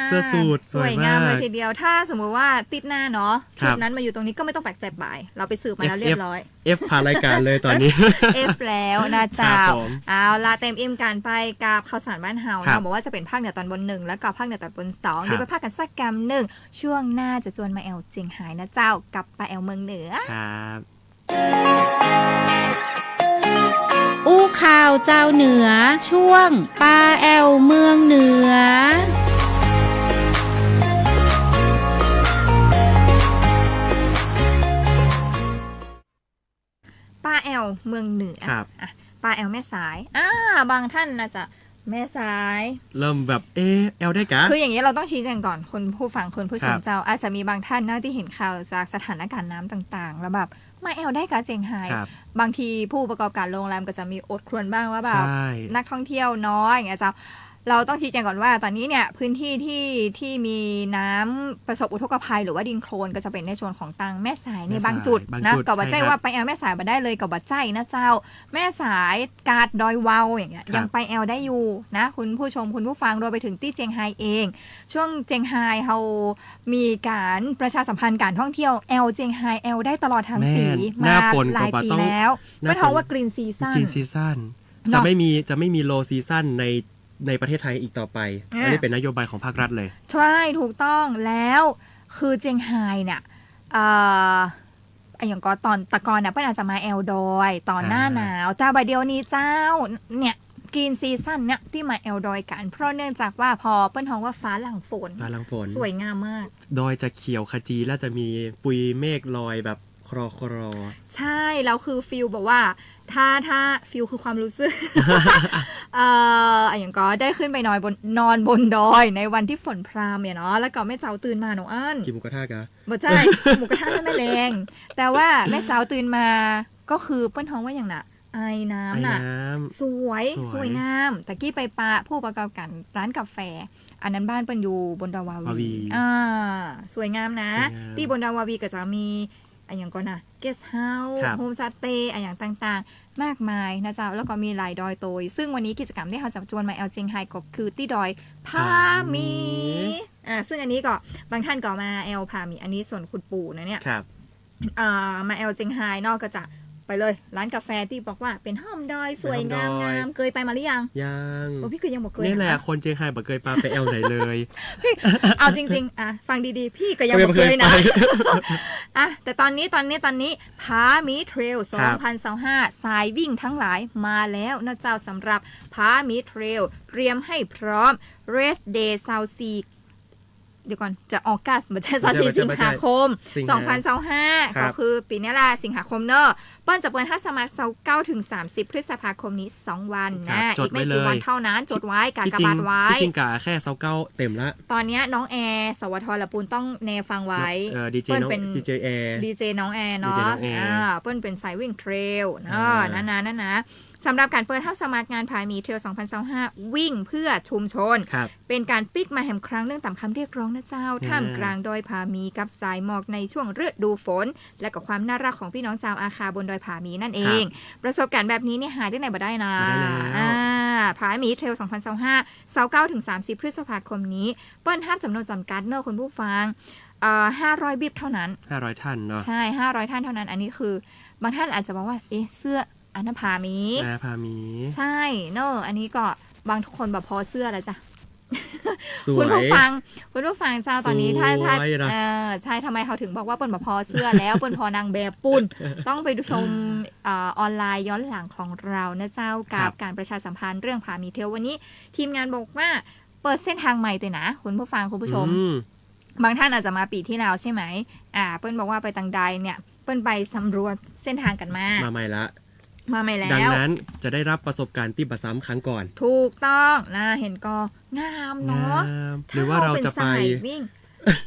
เสื้อสูทสวยงามเลยทีเดียวถ้าสมมุติว่าติดหน้าเนาะชุดนั้นมาอยู่ตรงนี้ก็ไม่ต้องแปลกใจไปเราไปสืบมาแล้วเรียบร้อย F ผ่านรายการเลยตอนนี้ F แล้วนะเจ้าเอาละเต็มอิ่มกันไปกับข้าวสารบ้านเฮาเราบอกว่าจะเป็นภาคเหนือตอนบน1แล้วก็ภาคเหนือตอนบน2เดี๋ยวไปภาคกันสักกรรม1ช่วงหน้าจะจวนมาแอลเจียงไฮ้นะเจ้ากับปาแอลเมืองเหนือครับอู้ข่าวเจ้าเหนือช่วงปาแอลเมืองเหนือป้าแอลเมืองเหนือป้าแอลแม่สายบางท่านนะจ๊ะแม่สายเริ่มแบบแอลได้กะคืออย่างนี้เราต้องชี้แจงก่อนคนผู้ฟังคนผู้ชมเจ้าอาจจะมีบางท่านนะที่เห็นข่าวจากสถานการณ์น้ำต่างๆแล้วแบบมาแอลได้กะเจียงไฮ้บางทีผู้ประกอบการโรงแรมก็จะมีอดครวญบ้างว่าแบบนักท่องเที่ยวน้อยอย่างเงี้ยเจ้าเราต้องชี้แจงก่อนว่าตอนนี้เนี่ยพื้นที่ที่มีน้ำประสบอุทกภัยหรือว่าดินโคลนก็จะเป็นในส่วนของตังแม่สายในบางจุดนะกับวัดใจว่าไปแอลแม่สายมาได้เลยกับวัดใจนะเจ้าแม่สายกาดดอยวาวอย่างเงี้ยยังไปแอลได้อยู่นะคุณผู้ชมคุณผู้ฟังรวมไปถึงที่เจียงไฮ้เองช่วงเจียงไฮ้เขามีการประชาสัมพันธ์การท่องเที่ยวแอลเจียงไฮ้แอลได้ตลอดทั้งปีมาหลายปีแล้วไม่ท้องว่ากรีนซีซั่นจะไม่มีโลซีซั่นในประเทศไทยอีกต่อไปอันนี้เป็นนโยบายของภาครัฐเลยใช่ถูกต้องแล้วคือเจียงไฮ้เนี่ยอย่างก็ตอนตะกอนเนี่ยเพื่อนอาจจะมาแอลดอยตอนหน้าหนาวแต่บัดเดียวนี้เจ้าเนี่ยกรีนซีซั่นเนี่ยที่มาแอลดอยกันเพราะเนื่องจากว่าพอเปิ้ลท้องว่าฟ้าหลังฝนสวยงามมากดอยจะเขียวขจีแล้วจะมีปุยเมฆลอยแบบครอใช่แล้วคือฟิลบอกว่าถ้าฟิลคือความรู้สึกอย่างก็ได้ขึ้นไปนอนบนดอยในวันที่ฝนพรามเนี่ยเนาะแล้วก็แม่เจ้าตื่นมาหนูอั้นกินหมูกระทะกะบ่ใช่หมูกระทะไม่แรงแต่ว่าแม่เจ้าตื่นมาก็คือเปิ้ลท้องว่าอย่างน่ะไอ้น้ำน่ะสวยงามตะกี้ไปปะผู้ประกอบการร้านกาแฟอันนั้นบ้านเปิ้ลอยู่บนดาววาวีสวยงามนะที่บนดาววาวีก็จะมีอย่างก่อนนะเกสต์เฮาส์โฮมสเตย์อย่างต่างๆมากมายนะจ๊ะแล้วก็มีหลายดอยโตยซึ่งวันนี้กิจกรรมที่เราจะชวนมาแอลเจียงไฮ้ก็คือที่ดอยผาหมีซึ่งอันนี้ก็บางท่านก็มาแอลผาหมีอันนี้ส่วนคุณปู่นะเนี่ยมาแอลเจียงไฮ้นอกก็จะไปเลยร้านกาแฟที่บอกว่าเป็นห้อมดอยสวยงามเคยไปมาหรือยังพี่เคยยังบอกเคยนี่แหละคนเจียงไฮ้บอกเคยไปแอลไหนเลยเอาจริงๆฟังดีๆพี่ก็ยังบอกเคยนะแต่ตอนนี้ผาหมีเทรล2025สายวิ่งทั้งหลายมาแล้วนะเจ้าสำหรับผาหมีเทรลเตรียมให้พร้อม Race Day 24 เดี๋ยวก่อนจะออกัสไม่ใช่24สิงหาคม2025ก็คือปีนี้ล่ะสิงหาคมเนอะเปิ้ลจะเปิดให้สมัคร29ถึง30พฤษภาคมนี้2วันนะอีกไม่กี่วันเท่านั้นจดไว้กากบาทไว้จริงๆกะแค่29เต็มละตอนนี้น้องแอร์สวทละปูนต้องแนฟังไว้ดีเจน้องดีเจแอร์ดีเจน้องแอร์เนาะเปิ้ลเป็นสายวิ่งเทรลเนาะนั่นนะสำหรับการเปิดให้สมัครงานผาหมีเทรล2025วิ่งเพื่อชุมชนเป็นการปิกมาแห่งครั้งเรื่องตามคำเรียกร้องนะเจ้าท่ามกลางดอยผาหมีกับสายหมอกในช่วงฤดูฝนและกับความน่ารักของพี่น้องชาวอาคาบนดอยผาหมีนั่นเองประสบการณ์แบบนี้เนี่ยหาได้ไหนบ่ได้นะผาหมีเทรล2025 29ถึง30พฤษภาคมนี้เปิ้ลห้ามจำนวนจำกัดเนอะคุณผู้ฟัง500 บิบเท่านั้น500ท่านเนาะใช่500ท่านเท่านั้นอันนี้คือบางท่านอาจจะบอกว่าเสื้ออันนั้นผาหมีใช่เนอะอันนี้ก็บางคนแบบพอเสื้อแล้วจ้ะคุณผู้ฟังเจ้าตอนนี้ถ้าใช่ทำไมเขาถึงบอกว่าเปิ้ลแบบพอเสื้อแล้วเปิ้ลพอนางแบบปุ่นต้องไปดูชมออนไลน์ย้อนหลังของเรานะเจ้ากับการประชาสัมพันธ์เรื่องผาหมีเทลวันนี้ทีมงานบอกว่าเปิดเส้นทางใหม่เลยนะคุณผู้ฟังคุณผู้ชมบางท่านอาจจะมาปีที่แล้วใช่ไหมเปิ้ลบอกว่าไปตังใดเนี่ยเปิ้ลไปสำรวจเส้นทางกันมาใหม่ละมาใหม่แล้วดังนั้นจะได้รับประสบการณ์ที่ประซ้ำครั้งก่อนถูกต้องนะเห็นก็งามเนาะหรือว่าเราจะไปวิ่ง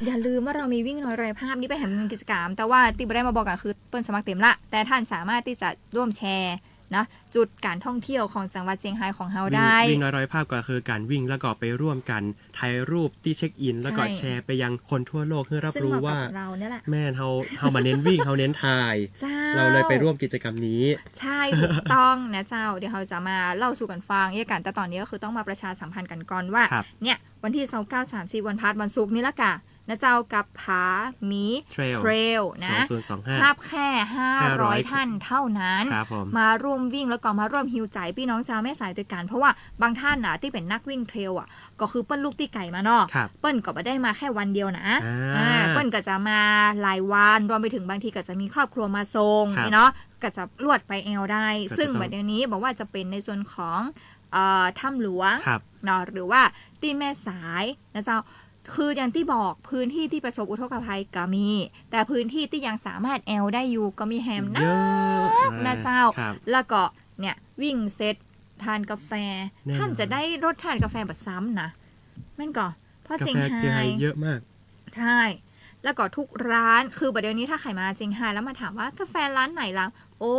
อย่าลืมว่าเรามีวิ่งน้อยรายภาพนี้ไปแห่งกิจกรรมแต่ว่าที่ไม่ได้มาบอกกันคือเปิ้ลสมัครเต็มละแต่ท่านสามารถที่จะร่วมแชร์นะจุดการท่องเที่ยวของจังหวัดเชียงรายของเฮาได้วิ่งน้อยภาพก็คือการวิ่งแล้วก็ไปร่วมกันถ่ายรูปที่เช็คอินแล้วก็แชร์ไปยังคนทั่วโลกให้รับรู้ว่าแม่เฮามาเน้นวิ่งเฮาเน้นถ่ายเราเลยไปร่วมกิจกรรมนี้ใช่ถูกต้องนะเจ้าเดี๋ยวเราจะมาเล่าสู่กันฟังอย่างกันแต่ตอนนี้ก็คือต้องมาประชาสัมพันธ์กันก่อนว่าเนี่ยวันที่29-30วันพัดวันศุกร์นี้ละกะนะเจ้ากับผาหมีเทรลนะภาพแค่500ท่านเท่านั้นมาร่วมวิ่งแล้วก็มาร่วมฮิวใจพี่น้องชาวแม่สายด้วยกันเพราะว่าบางท่านนะที่เป็นนักวิ่งเทรลอ่ะก็คือเปิ้ลลูกตีไก่มาเนาะเปิ้ลก็ไม่ได้มาแค่วันเดียวนะเปิ้ลก็จะมาหลายวันรวมไปถึงบางทีก็จะมีครอบครัวมาส่งเนาะก็จะลวดไปแอลได้ซึ่งแบบนี้บอกว่าจะเป็นในส่วนของถ้ำหลวงเนาะหรือว่าตีแม่สายนะเจ้าคืออย่างที่บอกพื้นที่ที่ประสบอุทกภัยก็มีแต่พื้นที่ที่ยังสามารถแอลได้อยู่ก็มีแฮมนะเจ้าแล้วก็เนี่ยวิ่งเซตทานกาแฟท่านจะได้รสชาติกาแฟแบบซ้ำนะแม่นก่อนเพราะเจียงไฮ้เยอะมากใช่แล้วก็ทุกร้านคือประเดี๋ยวนี้ถ้าใครมาเจียงไฮ้แล้วมาถามว่ากาแฟร้านไหนล่ะโอ้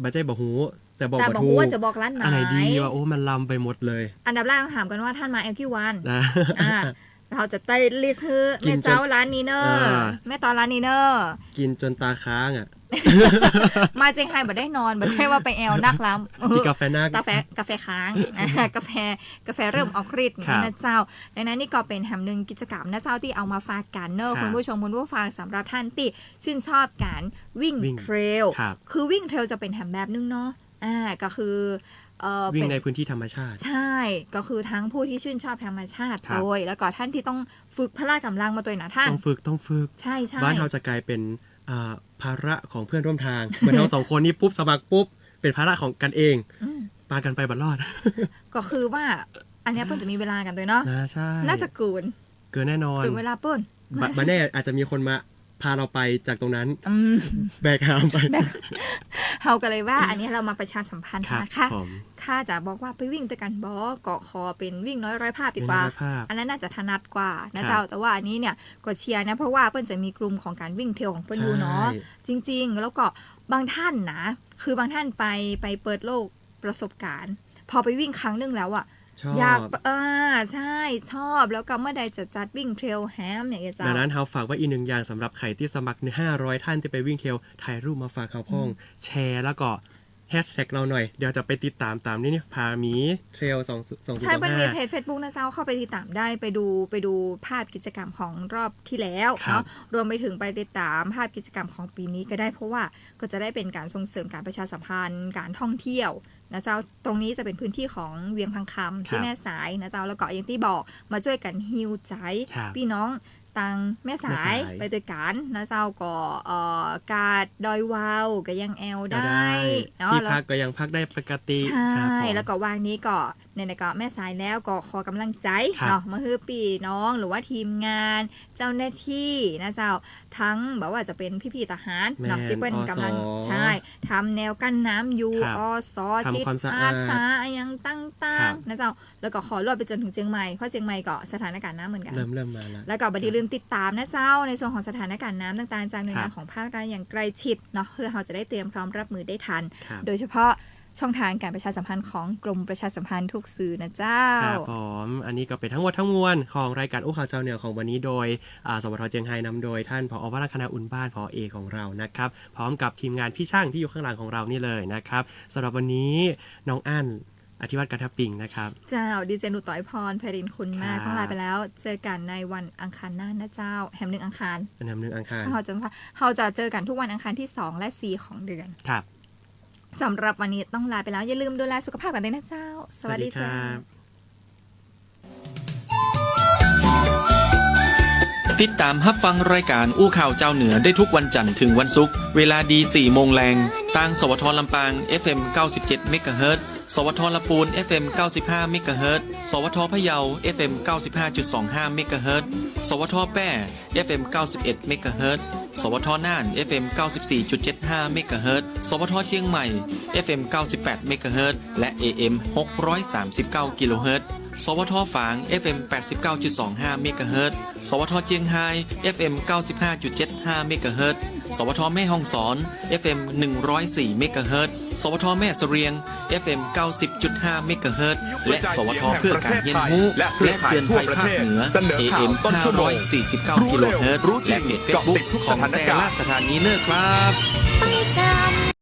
บัจเจ้บอกหูแต่บอกว่าจะบอกร้านไหนอะไรดีว่าโอ้มันลำไปหมดเลยอันดับแรกต้องถามกันว่าท่านมากี่วันเราจะไต่ลิสต์คือแม่เจ้าร้านนี้เนอะแม่ตอนร้านนี้เนอะกินจนตาค้างอ่ะมาเจียงไฮ้บ่ได้นอนบ่ใช่ว่าไปแอลนักล้ำกินกาแฟนักกาแฟค้างกาแฟเริ่มออกฤทธิ์นะเจ้าดังนั้นนี่ก็เป็นแห่งหนึ่งกิจกรรมนะเจ้าที่เอามาฝากกันเนอะคุณผู้ชมคุณผู้ฟังสำหรับท่านที่ชื่นชอบการวิ่งเทรลคือวิ่งเทรลจะเป็นแห่งแบบนึงเนาะก็คือวิ่งในพื้นที่ธรรมชาติใช่ก็คือทั้งผู้ที่ชื่นชอบธรรมชาติโดยแล้วก็ท่านที่ต้องฝึกพละกำลังมาตัวนะท่านต้องฝึกใช่บ้านเราจะกลายเป็นภาระของเพื่อนร่วมทางเหมือนเราสองคนนี้ปุ๊บสมัครปุ๊บเป็นภาระของกันเองปากันไปบัดรอดก็คือว่าอันนี้เปิ้ลจะมีเวลากันด้วยเนาะใช่น่าจะเกินแน่นอนถึงเวลาเปิ้ลมาแน่อาจจะมีคนมาพาเราไปจากตรงนั้นแบกหามไปเฮากันเลยว่าอันนี้เรามาประชาสัมพันธ์นะคะข้าจะบอกว่าไปวิ่งด้วยกันเกาะคอเป็นวิ่งน้อยร้อยภาพดีกว่าอันนั้นน่าจะถนัดกว่านะเจ้าแต่ว่าอันนี้เนี่ยก็เชียร์นะเพราะว่าเปิ้ลจะมีกลุ่มของการวิ่งเทรลของเปิ้ลอยู่เนาะจริงๆแล้วก็บางท่านนะคือบางท่านไปเปิดโลกประสบการณ์พอไปวิ่งครั้งนึงแล้วอ่ะอยากใช่ชอบแล้วก็เมื่อใดจะจัดวิ่งเทรลแฮมอย่างเงี้ยจ้าดังนั้นเฮาฝากไว้อีกหนึ่งอย่างสำหรับใครที่สมัคร500ท่านที่ไปวิ่งเทรลถ่ายรูปมาฝากเฮาพ้องแชร์แล้วก็แฮชแท็กเราหน่อยเดี๋ยวจะไปติดตามนี่ผาหมีเทรล2 ใช่เป็นเพจ Facebook นะเจ้าเข้าไปติดตามได้ไปดูภาพกิจกรรมของรอบที่แล้วเนาะรวมไปถึงไปติดตามภาพกิจกรรมของปีนี้ก็ได้เพราะว่าก็จะได้เป็นการส่งเสริมการประชาสัมพันธ์การท่องเที่ยวนะเจ้าตรงนี้จะเป็นพื้นที่ของเวียงพังคำที่แม่สายนะเจ้าแล้วก็อย่างที่บอกมาช่วยกันฮิวใจพี่น้อง ตังแม่สายไปด้วยกันนะเจ้าก็กาดดอยวาวก็ยังแอลได้เนาะ ที่พักก็ยังพักได้ปกติใช่แล้วก็วางนี้ก็ในก็แม่สายแล้วก็ขอกำลังใจเนาะมาฮือปีน้องหรือว่าทีมงานเจ้าหน้าที่นะเจ้าทั้งแบบว่าจะเป็นพี่ๆทหารเนาะที่เป็นกำลังใช่ทำแนวกั้นน้ำอยู่อสจิตอาสายังตั้งๆนะเจ้าแล้วก็ขอรวดไปจนถึงเชียงใหม่เพราะเชียงใหม่ก็สถานการณ์น้ำเหมือนกันเริ่มมาแล้วก็บัดนี้ลืมติดตามนะเจ้าในส่วนของสถานการณ์น้ำต่างๆจากหน่วยงานของภาครัฐอย่างใกล้ชิดเนาะเพื่อเราจะได้เตรียมพร้อมรับมือได้ทันโดยเฉพาะช่องทางการประชาสัมพันธ์ของกรมประชาสัมพันธ์ทุกสื่อนะเจ้าครับผมอันนี้ก็เป็นทั้งหมดทั้งมวลของรายการอู้ข่าวเจ้าเหนือของวันนี้โดยสวทเจียงไฮ้นำโดยท่านผอ.วราคณาอุ่นบ้านผอ.เอของเรานะครับพร้อมกับทีมงานพี่ช่างที่อยู่ข้างหลังของเรานี่เลยนะครับสำหรับวันนี้น้องอั้นอธิวัตรกันทับปิงนะครับเจ้าดีเจนุต่อยพรไพรินคุณมากต้องลาไปแล้วเจอกันในวันอังคารหน้านะเจ้าแฮมหนึ่งอังคารเราจะเจอกันทุกวันอังคารที่2และ4ของเดือนครับสำหรับวันนี้ต้องลาไปแล้วอย่าลืมดูแลสุขภาพกันด้วยนะเจ้าสวัสดีเจ้าติดตามรับฟังรายการอู้ข่าวเจ้าเหนือได้ทุกวันจันทร์ถึงวันศุกร์เวลาดี 4 โมงแรงทางสวทลำปาง FM 97 เมกะเฮิรตซ์สวทลำพูน FM 95 เมกะเฮิรตซ์สวทพะเยา FM 95.25 เมกะเฮิรตซ์สวทแป้ FM 91 เมกะเฮิรตซ์สวทน่าน FM 94.75 เมกะเฮิรตซ์สวทเชียงใหม่ FM 98 เมกะเฮิรตซ์และ AM 639 กิโลเฮิรตซ์สวทฝาง FM 89.25 เมกะเฮิรตซ์สวทเจียงไฮ้ FM 95.75 เมกะเฮิรตซ์สวทแม่ฮ่องสอน FM 104 เมกะเฮิรตซ์สวทแม่เสรียง FM 90.5 เมกะเฮิรตซ์และสวทเพื่อการเรียนรู้และเตือนภัยภาคเหนือ AM 549 กิโลเฮิรตซ์และเพจ Facebook ของแต่ละสถานีเลิกครับ